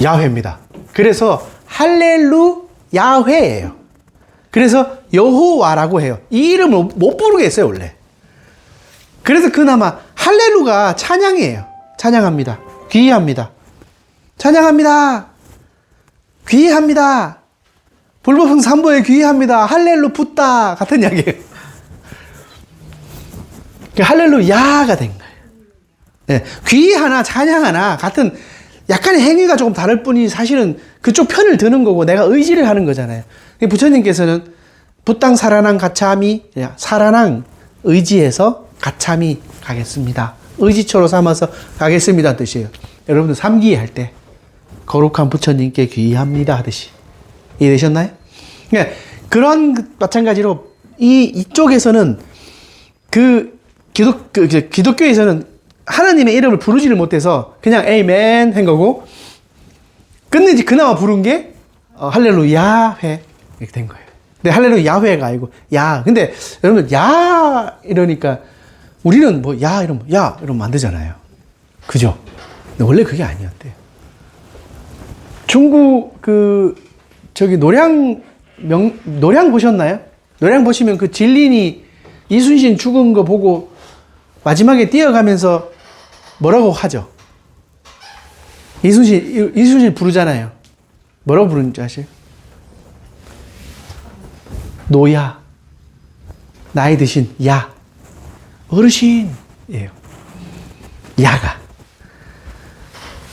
야훼입니다. 그래서 할렐루 야훼예요. 그래서 여호와라고 해요. 이 이름을 못 부르게 했어요, 원래. 그래서 그나마 할렐루가 찬양이에요. 찬양합니다. 귀합니다. 찬양합니다. 귀합니다. 불법성 삼보에 귀합니다. 할렐루 붓다. 같은 이야기예요. 할렐루야가 된 거예요. 네, 귀하나 찬양하나 같은 약간의 행위가 조금 다를 뿐이 사실은 그쪽 편을 드는 거고 내가 의지를 하는 거잖아요. 부처님께서는 붓당 사라낭 가차미, 사라낭 의지해서 가차미 가겠습니다. 의지처로 삼아서 가겠습니다 뜻이에요. 여러분들 삼기 할 때 거룩한 부처님께 귀합니다 하듯이 이해되셨나요? 그러니까 그런 마찬가지로 이쪽에서는 기독교에서는 하나님의 이름을 부르지를 못해서 그냥 에이멘 한 거고 근데 그나마 부른 게 할렐루야 회 이렇게 된 거예요. 근데 할렐루야 야훼가 아니고 야. 근데 여러분 야 이러니까 우리는 뭐 야 이러면 야 이러면 안 되잖아요. 그죠? 근데 원래 그게 아니었대요. 중국 노량 보셨나요? 노량 보시면 그 진린이 이순신 죽은 거 보고 마지막에 뛰어가면서 뭐라고 하죠? 이순신 부르잖아요. 뭐라고 부르는지 아세요? 노야. 나이 드신 야. 어르신이에요. 야가.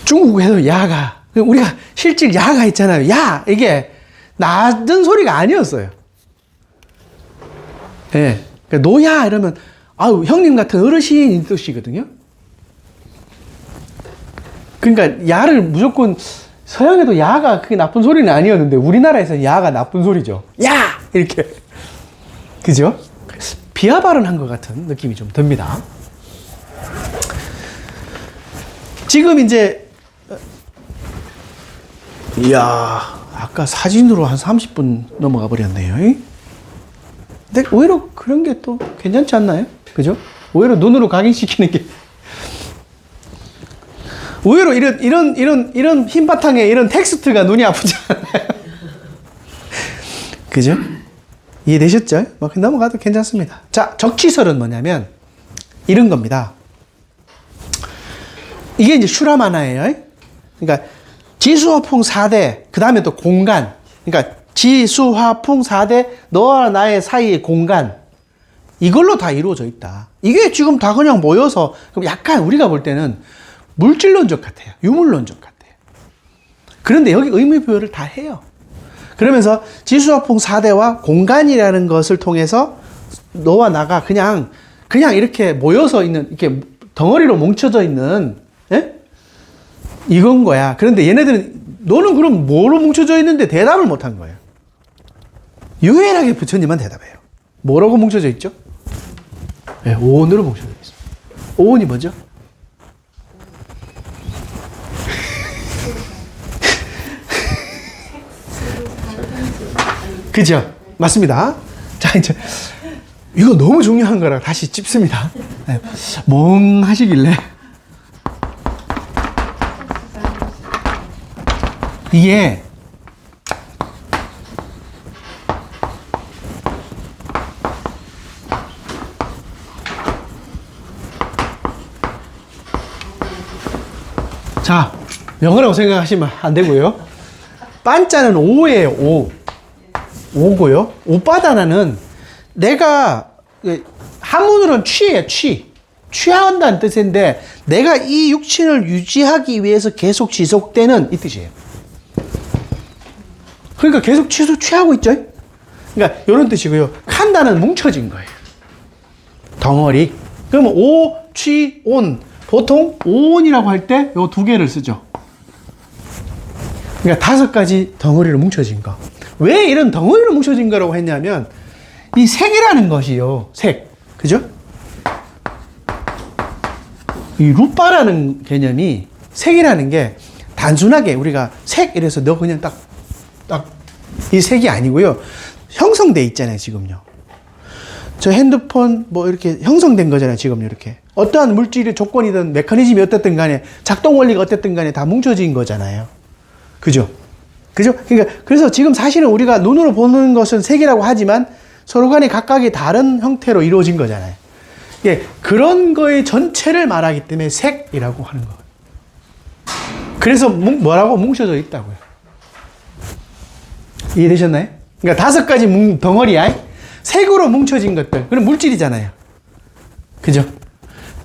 중국에서 야가. 우리가 실질 야가 있잖아요. 야! 이게 낮은 소리가 아니었어요. 예. 네. 그러니까 노야 이러면 아우 형님 같은 어르신인 뜻이거든요. 그러니까 야를 무조건 서양에도 야가 그게 나쁜 소리는 아니었는데 우리나라에서는 야가 나쁜 소리죠. 야! 이렇게. 그죠? 비하 발언한 것 같은 느낌이 좀 듭니다. 지금 이제 이야 아까 사진으로 한 30분 넘어가 버렸네요. 근데 오히려 그런 게 또 괜찮지 않나요? 그죠? 오히려 눈으로 각인시키는 게 의외로 이런 흰 바탕에 이런 텍스트가 눈이 아프지 않아요? 그죠? 이해되셨죠? 뭐 넘어가도 괜찮습니다. 자, 적치설은 뭐냐면 이런 겁니다. 이게 이제 슈라마나예요. 그러니까 지수화풍 4대, 그 다음에 또 공간. 그러니까 지수화풍 4대, 너와 나의 사이의 공간. 이걸로 다 이루어져 있다. 이게 지금 다 그냥 모여서, 그럼 약간 우리가 볼 때는 물질론적 같아요. 유물론적 같아요. 그런데 여기 의미부여를 다 해요. 그러면서 지수화풍 4대와 공간이라는 것을 통해서 너와 나가 그냥 이렇게 모여서 있는, 이렇게 덩어리로 뭉쳐져 있는, 예? 이건 거야. 그런데 얘네들은 너는 그럼 뭐로 뭉쳐져 있는데 대답을 못 한 거예요. 유일하게 부처님만 대답해요. 뭐라고 뭉쳐져 있죠? 네, 오온으로 뭉쳐져 있습니다. 오온이 뭐죠? 그죠? 맞습니다. 자, 이제 이거 너무 중요한 거라 다시 찝습니다. 네, 멍하시길래 이게 자, 영어라고 생각하시면 안 되고요. 빤자는 오예요, 오. 오고요. 오빠다나는 내가 한문으로는 취예요, 취. 취한다는 뜻인데 내가 이 육신을 유지하기 위해서 계속 지속되는 이 뜻이에요. 그러니까 계속 취하고 있죠. 그러니까 이런 뜻이고요. 칸다는 뭉쳐진 거예요. 덩어리. 그러면 오, 취, 온. 보통 오온이라고 할 때 요 두 개를 쓰죠. 그러니까 5가지 덩어리로 뭉쳐진 거. 왜 이런 덩어리로 뭉쳐진 거라고 했냐면 이 색이라는 것이요. 색. 그죠? 이 루빠라는 개념이 색이라는 게 단순하게 우리가 색 이래서 너 그냥 딱 이 색이 아니고요. 형성돼 있잖아요, 지금요. 저 핸드폰 뭐 이렇게 형성된 거잖아요, 지금 이렇게. 어떠한 물질의 조건이든 메커니즘이 어땠든 간에 작동 원리가 어땠든 간에 다 뭉쳐진 거잖아요. 그죠? 그죠? 그러니까 그래서 지금 사실은 우리가 눈으로 보는 것은 색이라고 하지만 서로 간에 각각의 다른 형태로 이루어진 거잖아요. 예, 그런 거의 전체를 말하기 때문에 색이라고 하는 거예요. 그래서 뭐라고 뭉쳐져 있다고요. 이해되셨나요? 그러니까 5가지 덩어리야. 색으로 뭉쳐진 것들. 그럼 물질이잖아요. 그죠?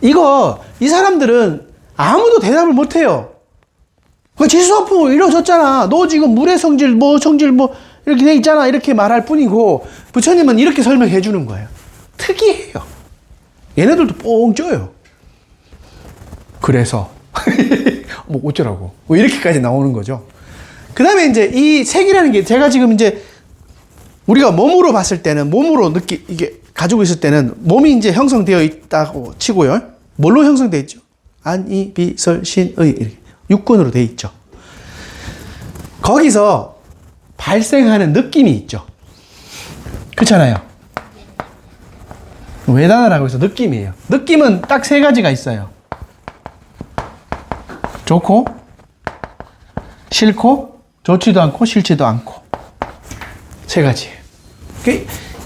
이 사람들은 아무도 대답을 못 해요. 그 지수화풍을 이루어졌잖아. 너 지금 물의 성질, 성질, 이렇게 돼 있잖아. 이렇게 말할 뿐이고, 부처님은 이렇게 설명해 주는 거예요. 특이해요. 얘네들도 뽕 쪄요. 그래서, 어쩌라고. 이렇게까지 나오는 거죠. 그 다음에 이제 이 색이라는 게 제가 지금 이제 우리가 몸으로 봤을 때는, 이게 가지고 있을 때는 몸이 이제 형성되어 있다고 치고요. 뭘로 형성되어 있죠? 안, 이, 비, 설, 신, 의. 이렇게. 육군으로 되어 있죠. 거기서 발생하는 느낌이 있죠. 그렇잖아요. 외단어라고 해서 느낌이에요. 느낌은 딱 3가지가 있어요. 좋고, 싫고, 좋지도 않고, 싫지도 않고. 3가지예요.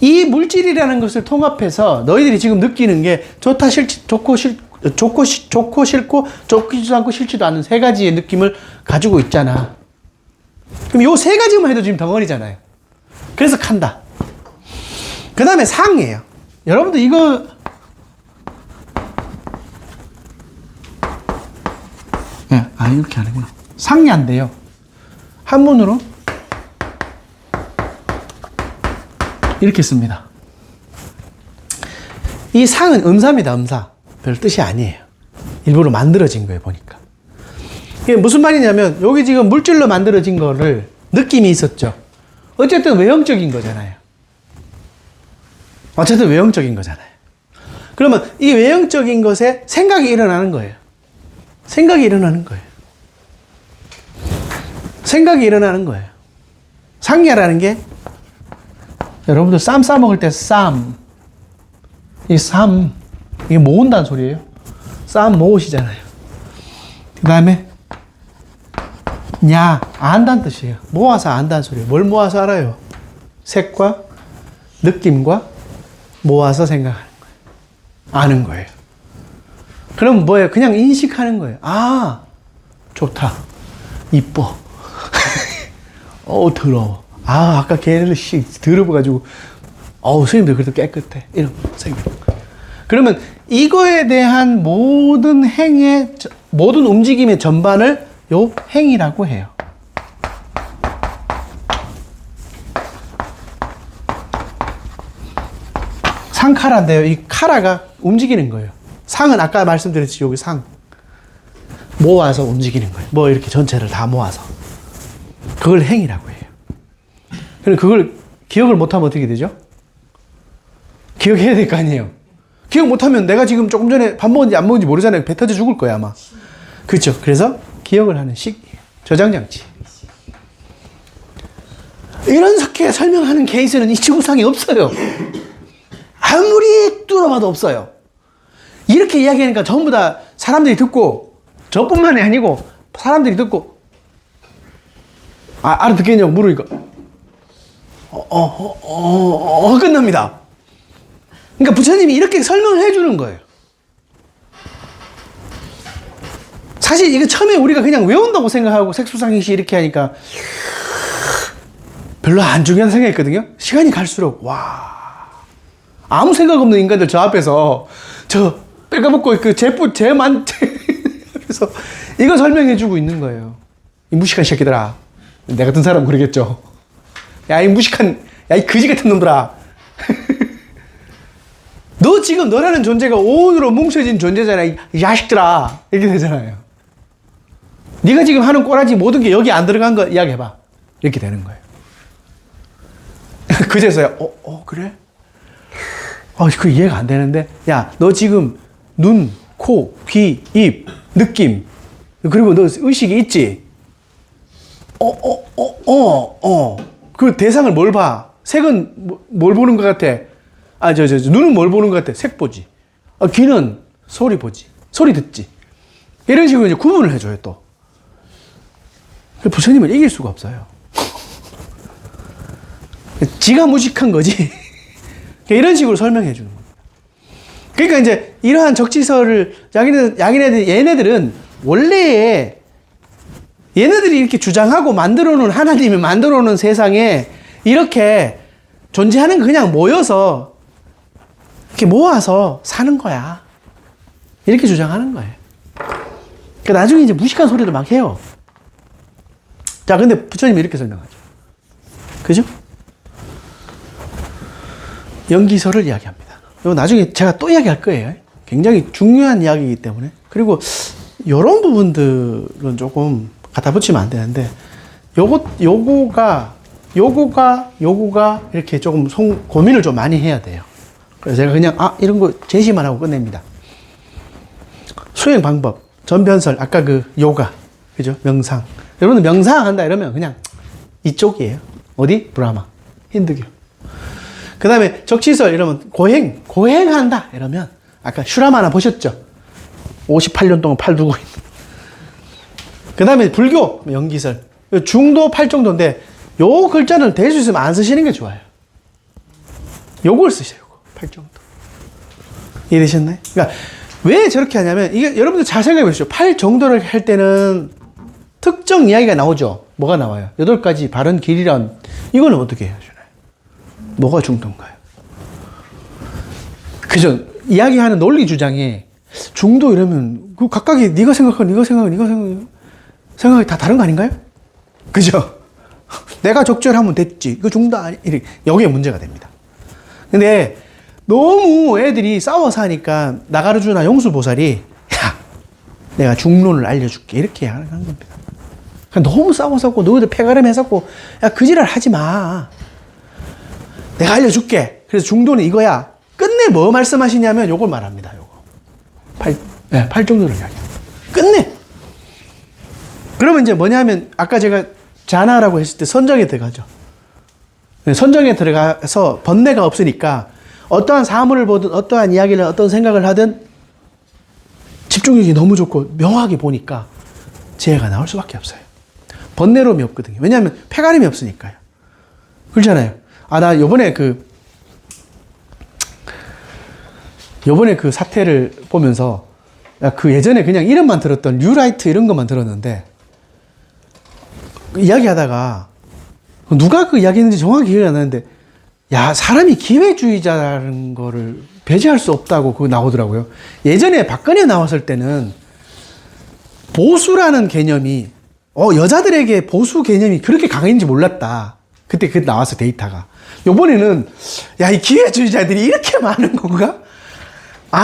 이 물질이라는 것을 통합해서 너희들이 지금 느끼는 게 좋고 싫고, 좋지도 않고, 싫지도 않은 3가지의 느낌을 가지고 있잖아. 그럼 요 3가지만 해도 지금 덩어리잖아요. 그래서 칸다. 그 다음에 상이에요. 여러분들 이거, 이렇게 하는구나. 상이 안 돼요. 한문으로 이렇게 씁니다. 이 상은 음사입니다, 음사. 별 뜻이 아니에요. 일부러 만들어진 거예요, 보니까. 이게 무슨 말이냐면, 여기 지금 물질로 만들어진 거를 느낌이 있었죠. 어쨌든 외형적인 거잖아요. 그러면 이 외형적인 것에 생각이 일어나는 거예요. 생각이 일어나는 거예요. 상야라는 게, 여러분들 쌈 싸먹을 때 이게 모은다는 소리예요. 쌈 모으시잖아요. 그 다음에 야, 안다는 뜻이에요. 모아서 안다는 소리예요. 뭘 모아서 알아요? 색과 느낌과 모아서 생각하는 거예요. 아는 거예요. 그럼 뭐예요? 그냥 인식하는 거예요. 아, 좋다. 이뻐. 더러워. 아, 아까 걔를 더러워가지고, 선생님들 그래도 깨끗해. 이런 생각. 그러면 이거에 대한 모든 모든 움직임의 전반을 요 행이라고 해요. 상카라인데요. 이 카라가 움직이는 거예요. 상은 아까 말씀드렸지, 여기 상. 모아서 움직이는 거예요. 뭐 이렇게 전체를 다 모아서. 그걸 행이라고 해요. 그럼 그걸 기억을 못하면 어떻게 되죠? 기억해야 될 거 아니에요. 기억 못하면 내가 지금 조금 전에 밥 먹은지 안 먹은지 모르잖아요. 배 터져 죽을 거야, 아마. 그렇죠. 그래서 기억을 하는 식이에요. 저장장치. 이렇게 설명하는 케이스는 이 지구상에 없어요. 아무리 뚫어봐도 없어요. 이렇게 이야기하니까 전부 다 사람들이 듣고, 저뿐만이 아니고 사람들이 듣고, 알아듣겠냐고 물으니까 끝납니다. 그러니까 부처님이 이렇게 설명을 해주는 거예요. 사실 이거 처음에 우리가 그냥 외운다고 생각하고 색수상행시 이렇게 하니까 별로 안 중요한 생각했거든요. 시간이 갈수록 아무 생각 없는 인간들 저 앞에서 저 빼가먹고 그 제만 그래서 이거 설명해주고 있는 거예요. 이 무식한 새끼들아. 내 같은 사람 그러겠죠. 야, 이 무식한, 야, 이 거지 같은 놈들아. 너 지금 너라는 존재가 온으로 뭉쳐진 존재잖아. 이 자식들아. 이렇게 되잖아요. 네가 지금 하는 꼬라지 모든 게 여기 안 들어간 거 이야기해봐. 이렇게 되는 거예요. 그제서야, 그래? 그 이해가 안 되는데. 야, 너 지금 눈, 코, 귀, 입, 느낌. 그리고 너 의식이 있지? 그 대상을 뭘 봐? 색은 뭘 보는 것 같아? 눈은 뭘 보는 것 같아? 색 보지. 귀는 소리 보지. 소리 듣지. 이런 식으로 이제 구분을 해줘요, 또. 부처님을 이길 수가 없어요. 지가 무식한 거지. 이런 식으로 설명해 주는 거예요. 그러니까 이제 이러한 적지서를 얘네들은 원래 얘네들이 이렇게 주장하고 하나님이 만들어 놓은 세상에 이렇게 존재하는 그냥 모여서 이렇게 모아서 사는 거야. 이렇게 주장하는 거예요. 그러니까 나중에 이제 무식한 소리도 막 해요. 자, 근데 부처님이 이렇게 설명하죠. 그죠? 연기설을 이야기합니다. 이거 나중에 제가 또 이야기할 거예요. 굉장히 중요한 이야기이기 때문에. 그리고 이런 부분들은 조금 갖다 붙이면 안 되는데, 요거가 이렇게 조금 고민을 좀 많이 해야 돼요. 그래서 제가 그냥, 이런 거 제시만 하고 끝냅니다. 수행 방법, 전변설, 아까 그 요가, 그죠? 명상. 여러분들 명상한다 이러면 그냥 이쪽이에요. 어디? 브라마, 힌두교. 그 다음에 적시설 이러면 고행한다 이러면 아까 슈라마나 보셨죠? 58년 동안 팔 두고 있는. 그 다음에 불교 연기설. 중도 팔 정도인데 요 글자는 될 수 있으면 안 쓰시는 게 좋아요. 요걸 쓰세요. 팔 정도. 이해되셨나요? 그러니까 왜 저렇게 하냐면 이게 여러분들 잘 생각해 보시죠. 팔 정도를 할 때는 특정 이야기가 나오죠. 뭐가 나와요? 8가지 바른 길이란 이거는 어떻게 해야 되나요? 뭐가 중도인가요? 그죠? 이야기하는 논리 주장에 중도 이러면 그 각각이 네가 생각하고 생각이 다 다른 거 아닌가요? 그죠? 내가 적절하면 됐지. 이거 중도 아니, 여기에 문제가 됩니다. 근데 너무 애들이 싸워서 하니까 나가르주나 용수보살이 야, 내가 중론을 알려줄게. 이렇게 하는 겁니다. 너무 싸워서고 너희들 패가름 해서고 야, 그 지랄 하지 마. 내가 알려줄게. 그래서 중도는 이거야. 끝내 뭐 말씀하시냐면 요걸 말합니다. 요거. 팔 정도를 이야기합니다. 끝내. 그러면 이제 뭐냐면 아까 제가 자나라고 했을 때 선정에 들어가죠. 선정에 들어가서 번뇌가 없으니까 어떠한 사물을 보든 어떠한 이야기를 어떤 생각을 하든 집중력이 너무 좋고 명확하게 보니까 지혜가 나올 수밖에 없어요. 번뇌로움이 없거든요. 왜냐하면 폐가름이 없으니까요. 그렇잖아요. 나 요번에 그 사태를 보면서 그 예전에 그냥 이름만 들었던 뉴라이트 이런 것만 들었는데 이야기하다가 누가 그 이야기했는지 정확히 기억이 안 나는데 야, 사람이 기회주의자라는 거를 배제할 수 없다고 그거 나오더라고요. 예전에 박근혜 나왔을 때는 보수라는 개념이 여자들에게 보수 개념이 그렇게 강했는지 몰랐다. 그때 그 나왔어, 데이터가. 요번에는 야, 이 기회주의자들이 이렇게 많은 건가?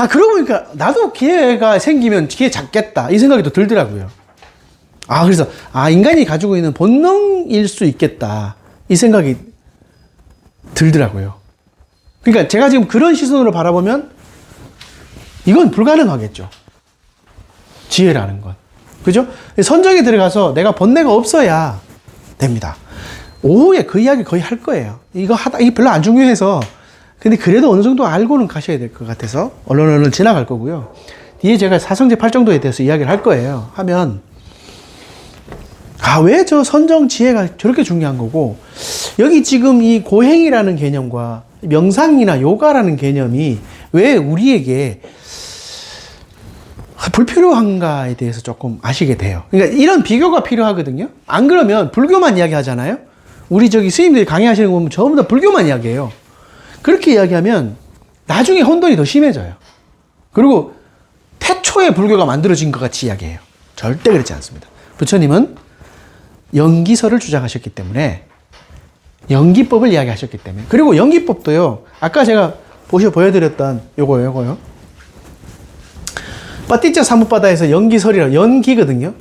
그러고 보니까 나도 기회가 생기면 기회 잡겠다. 이 생각이 또 들더라고요. 그래서 인간이 가지고 있는 본능일 수 있겠다. 이 생각이 들더라고요. 그러니까 제가 지금 그런 시선으로 바라보면 이건 불가능하겠죠. 지혜라는 건. 그죠? 선정에 들어가서 내가 번뇌가 없어야 됩니다. 오후에 그 이야기 거의 할 거예요. 이게 별로 안 중요해서. 근데 그래도 어느 정도 알고는 가셔야 될 것 같아서 얼른 지나갈 거고요. 뒤에 제가 사성제 8정도에 대해서 이야기를 할 거예요. 하면, 왜 저 선정 지혜가 저렇게 중요한 거고, 여기 지금 이 고행이라는 개념과 명상이나 요가라는 개념이 왜 우리에게 불필요한가에 대해서 조금 아시게 돼요. 그러니까 이런 비교가 필요하거든요. 안 그러면 불교만 이야기 하잖아요. 우리 스님들이 강의하시는 거 보면 전부 다 불교만 이야기해요. 그렇게 이야기하면 나중에 혼돈이 더 심해져요. 그리고 태초에 불교가 만들어진 것 같이 이야기해요. 절대 그렇지 않습니다. 부처님은 연기설을 주장하셨기 때문에 연기법을 이야기하셨기 때문에 그리고 연기법도요. 아까 제가 보여드렸던 요거요. 뻗띠자 사무바다에서 연기설이라 연기거든요.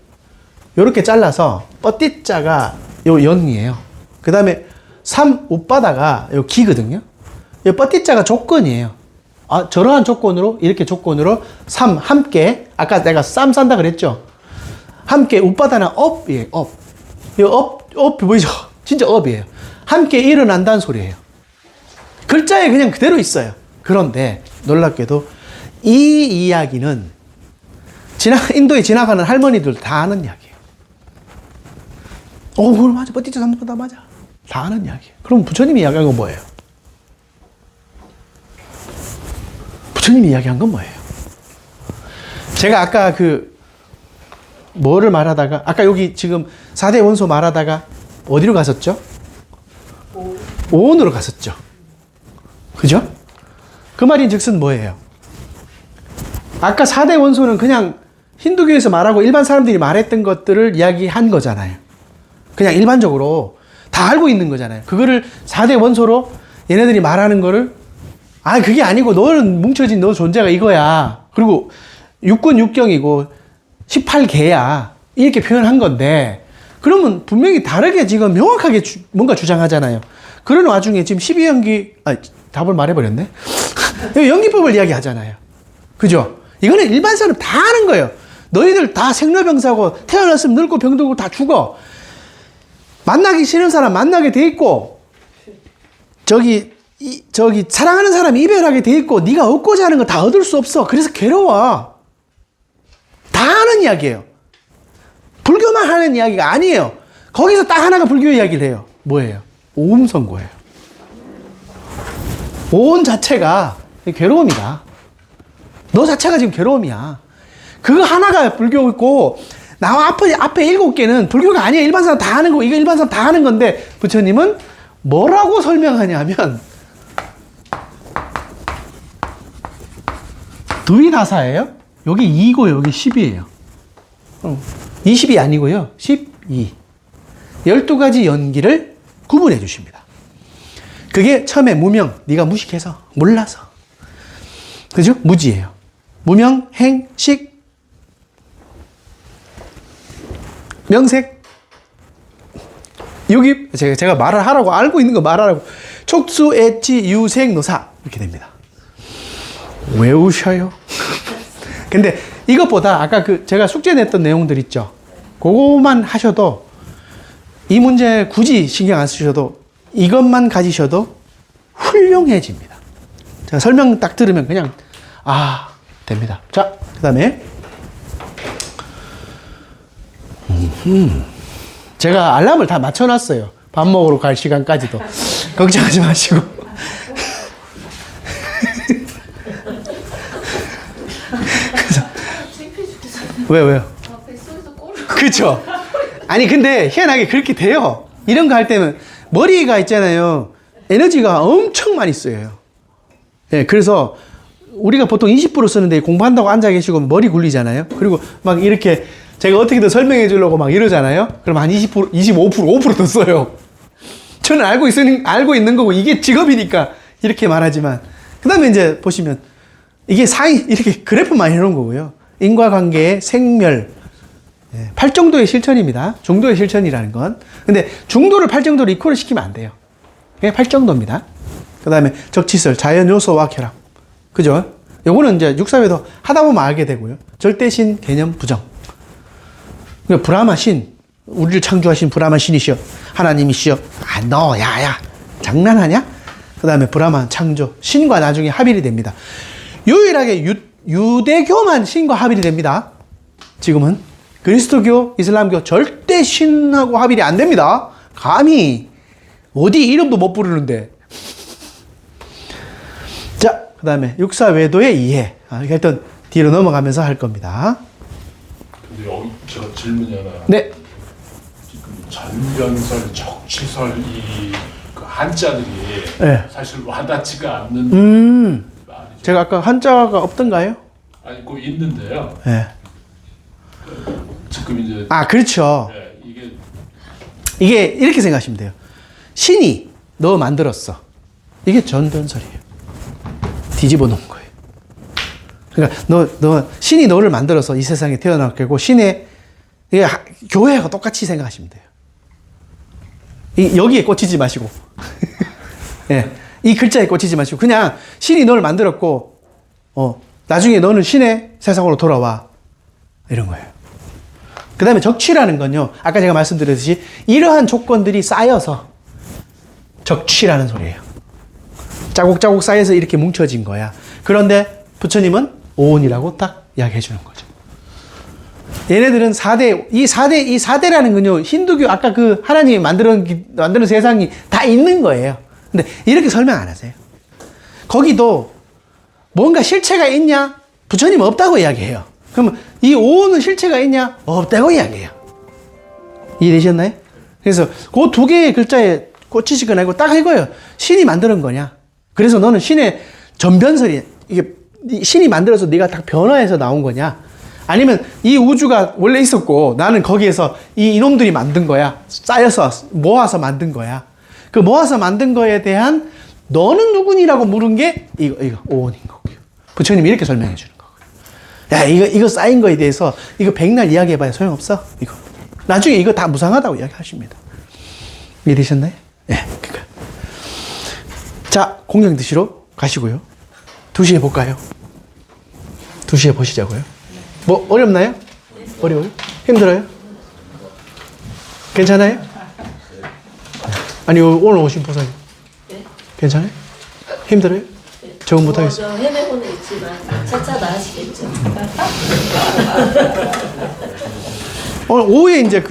요렇게 잘라서 뻗띠자가 요 연이에요. 그 다음에 삼우바다가 요 기거든요. 이 뻗띠자가 조건이에요. 저러한 조건으로 이렇게 조건으로 삼 함께 아까 내가 쌈 산다 그랬죠. 함께 우바다는 업이에요. 업. 이 업 보이죠? 진짜 업이에요. 함께 일어난다는 소리예요. 글자에 그냥 그대로 있어요. 그런데 놀랍게도 이 이야기는 인도에 지나가는 할머니들 다 아는 이야기예요. 그걸 맞아. 뻗띠자 삼바다 맞아. 다 아는 이야기예요. 그럼 부처님이 이야기한 건 뭐예요? 부처님이 이야기한 건 뭐예요? 제가 아까 뭐를 말하다가, 아까 여기 지금 4대 원소 말하다가 어디로 갔었죠? 오온으로 갔었죠. 그죠? 그 말인 즉슨 뭐예요? 아까 4대 원소는 그냥 힌두교에서 말하고 일반 사람들이 말했던 것들을 이야기한 거잖아요. 그냥 일반적으로 다 알고 있는 거잖아요. 그거를 4대 원소로 얘네들이 말하는 거를 그게 아니고 너는 뭉쳐진 너 존재가 이거야. 그리고 육군 육경이고 18개야. 이렇게 표현한 건데 그러면 분명히 다르게 지금 명확하게 뭔가 주장하잖아요. 그런 와중에 지금 12연기 답을 말해버렸네. 연기법을 이야기하잖아요. 그죠? 이거는 일반 사람 다 아는 거예요. 너희들 다 생로병사고 태어났으면 늙고 병들고 다 죽어. 만나기 싫은 사람 만나게 돼 있고 사랑하는 사람이 이별하게 돼 있고 네가 얻고자 하는 거 다 얻을 수 없어. 그래서 괴로워. 다 아는 이야기예요. 불교만 하는 이야기가 아니에요. 거기서 딱 하나가 불교 이야기를 해요. 뭐예요? 오음선고예요. 오온 자체가 괴로움이다. 너 자체가 지금 괴로움이야. 그거 하나가 불교고 나와 앞에 7개는 불교가 아니에요. 일반 사람 다 하는 거. 이거 일반 사람 다 하는 건데 부처님은 뭐라고 설명하냐면 두이다사예요. 여기 2고 여기 10이에요. 20이 아니고요. 12. 12가지 연기를 구분해 주십니다. 그게 처음에 무명, 네가 무식해서 몰라서. 그죠? 무지예요. 무명, 행, 식, 명색. 여기 제가 말을 하라고 알고 있는 거 말하라고. 촉수, 엣지, 유색, 노사 이렇게 됩니다. 외우셔요. 근데 이것보다 아까 제가 숙제 냈던 내용들 있죠. 그거만 하셔도 이 문제 굳이 신경 안 쓰셔도 이것만 가지셔도 훌륭해집니다. 제가 설명 딱 들으면 그냥 됩니다. 자, 그 다음에 제가 알람을 다 맞춰놨어요. 밥 먹으러 갈 시간까지도. 걱정하지 마시고. 왜요? 그쵸? 아니, 근데 희한하게 그렇게 돼요. 이런 거 할 때는 머리가 있잖아요. 에너지가 엄청 많이 쓰여요. 예, 그래서 우리가 보통 20% 쓰는데 공부한다고 앉아 계시고 머리 굴리잖아요. 그리고 막 이렇게 제가 어떻게든 설명해 주려고 막 이러잖아요. 그럼 한 20%, 25%, 5%더 써요. 저는 알고 있는 거고 이게 직업이니까 이렇게 말하지만. 그 다음에 이제 보시면 이게 이렇게 그래프 많이 해놓은 거고요. 인과관계의 생멸. 8정도의 실천입니다. 중도의 실천이라는 건. 근데 중도를 8정도로 이퀄을 시키면 안 돼요. 그냥 8정도입니다. 그 다음에 적치설, 자연 요소와 결합. 그죠? 요거는 이제 육사회도 하다 보면 알게 되고요. 절대신, 개념, 부정. 그러니까 브라마 신, 우리를 창조하신 브라마 신이시여, 하나님이시여. 아, 너, 야, 장난하냐? 그 다음에 브라마 창조, 신과 나중에 합일이 됩니다. 유일하게 유대교만 신과 합일이 됩니다. 지금은. 그리스도교, 이슬람교 절대 신하고 합일이 안 됩니다. 감히 어디 이름도 못 부르는데. 자, 그 다음에 육사외도의 이해. 일단 뒤로 넘어가면서 할 겁니다. 근데 여기 제가 질문이 하나. 네. 지금 전변설, 적치설 그 한자들이 네. 사실 와닿지가 않는 말이죠. 제가 아까 한자가 없던가요? 아니 꼭 있는데요. 네. 지금 이제 그렇죠. 네, 이게 이렇게 생각하시면 돼요. 신이 너 만들었어. 이게 전변설이에요. 뒤집어 놓은 거예요. 그러니까 신이 너를 만들어서 이 세상에 태어났게 하고 이게 교회하고 똑같이 생각하시면 돼요. 여기에 꽂히지 마시고. 예, 이 글자에 꽂히지 마시고 그냥 신이 너를 만들었고 나중에 너는 신의 세상으로 돌아와. 이런 거예요. 그 다음에 적취라는 건요, 아까 제가 말씀드렸듯이 이러한 조건들이 쌓여서 적취라는 소리예요. 짜곡짜곡 쌓여서 이렇게 뭉쳐진 거야. 그런데 부처님은 오온이라고 딱 이야기해 주는 거죠. 얘네들은 4대, 이 4대라는 건요, 힌두교, 아까 그 하나님이 만드는 세상이 다 있는 거예요. 근데 이렇게 설명 안 하세요. 거기도 뭔가 실체가 있냐? 부처님 없다고 이야기해요. 그러면 이 오온은 실체가 있냐? 없다고 이야기해요. 이해되셨나요? 그래서 그 두 개의 글자에 꽂히시거나 이거 딱 이거예요. 신이 만드는 거냐? 그래서 너는 신의 전변설이, 이게 신이 만들어서 네가 딱 변화해서 나온 거냐? 아니면 이 우주가 원래 있었고 나는 거기에서 이놈들이 만든 거야. 쌓여서 모아서 만든 거야. 그 모아서 만든 거에 대한 너는 누구니라고 물은 게 이거 오온인 거고요. 부처님이 이렇게 설명해 주는 거고요. 야, 이거 쌓인 거에 대해서 이거 백날 이야기해봐야 소용없어. 이거 나중에 이거 다 무상하다고 이야기하십니다. 이해되셨나요? 예, 그니까. 자, 공양 드시러 가시고요. 2시에 볼까요? 2시에 보시자고요. 뭐 어렵나요? 어려워요? 힘들어요? 괜찮아요? 아니 오늘 오신 보살님 괜찮아요? 힘들어요? 적응 못하겠어요? 저 헤매고는 있지만 차차 나으시겠죠. 오늘 오후에 이제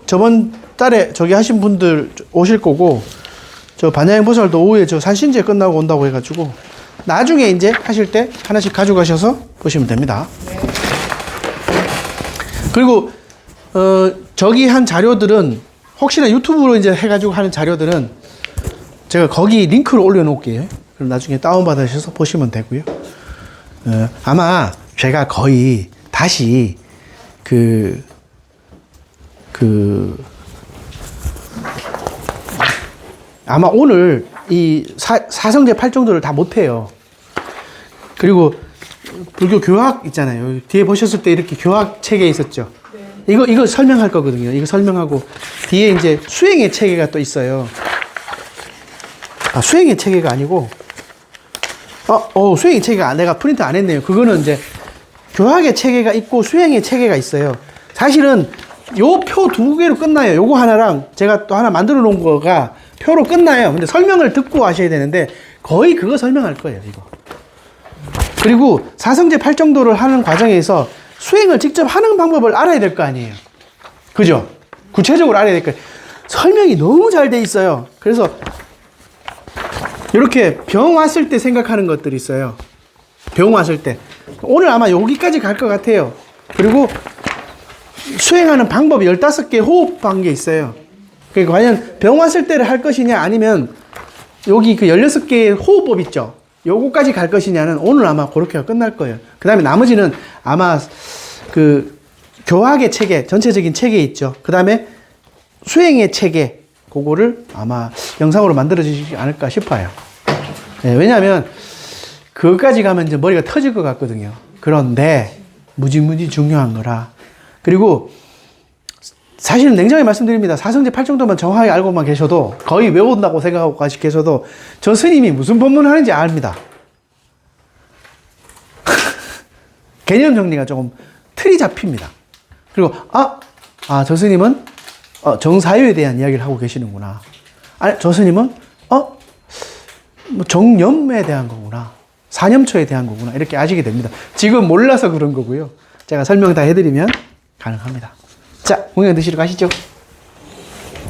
저번 달에 저기 하신 분들 오실 거고, 저 반야행 보살도 오후에 저 산신제 끝나고 온다고 해가지고 나중에 이제 하실 때 하나씩 가져가셔서 보시면 됩니다. 그리고 저기 한 자료들은 혹시나 유튜브로 이제 해가지고 하는 자료들은 제가 거기 링크를 올려놓을게요. 그럼 나중에 다운받으셔서 보시면 되고요. 아마 제가 거의 다시 아마 오늘 이 사성제 8정도를 다 못해요. 그리고 불교 교학 있잖아요. 뒤에 보셨을 때 이렇게 교학 체계 있었죠. 네. 이거 설명할 거거든요. 이거 설명하고 뒤에 이제 수행의 체계가 또 있어요. 수행의 체계가 아니고 수행의 체계가 내가 프린트 안 했네요. 그거는 이제 교학의 체계가 있고 수행의 체계가 있어요. 사실은 요 표 2개로 끝나요. 요거 하나랑 제가 또 하나 만들어 놓은 거가 표로 끝나요. 근데 설명을 듣고 하셔야 되는데 거의 그거 설명할 거예요, 이거. 그리고 사성제 8정도를 하는 과정에서 수행을 직접 하는 방법을 알아야 될 거 아니에요. 그죠? 구체적으로 알아야 될 거예요. 설명이 너무 잘 돼 있어요. 그래서 이렇게 병 왔을 때 생각하는 것들이 있어요. 병 왔을 때. 오늘 아마 여기까지 갈 것 같아요. 그리고 수행하는 방법이 15개 호흡 관계 있어요. 그러니까 과연 병 왔을 때를 할 것이냐 아니면 여기 그 16개의 호흡법 있죠. 요거까지 갈 것이냐는 오늘 아마 그렇게 끝날 거예요. 그 다음에 나머지는 아마 그 교학의 체계, 전체적인 체계 있죠. 그 다음에 수행의 체계, 그거를 아마 영상으로 만들어지지 않을까 싶어요. 네, 왜냐하면 그것까지 가면 이제 머리가 터질 것 같거든요. 그런데 무지무지 중요한 거라. 그리고 사실은 냉정히 말씀드립니다. 사성제 8정도만 정확하게 알고만 계셔도 거의 외운다고 생각하고 계셔도 저 스님이 무슨 법문을 하는지 압니다. 개념 정리가 조금 틀이 잡힙니다. 그리고 저 스님은 정사유에 대한 이야기를 하고 계시는구나. 아니, 저 스님은 뭐 정념에 대한 거구나. 사념초에 대한 거구나. 이렇게 아시게 됩니다. 지금 몰라서 그런 거고요. 제가 설명 다 해드리면 가능합니다. 자, 공연 드시러 가시죠.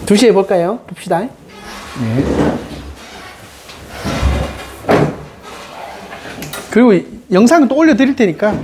2시에 볼까요? 봅시다. 네. 그리고 영상은 또 올려드릴 테니까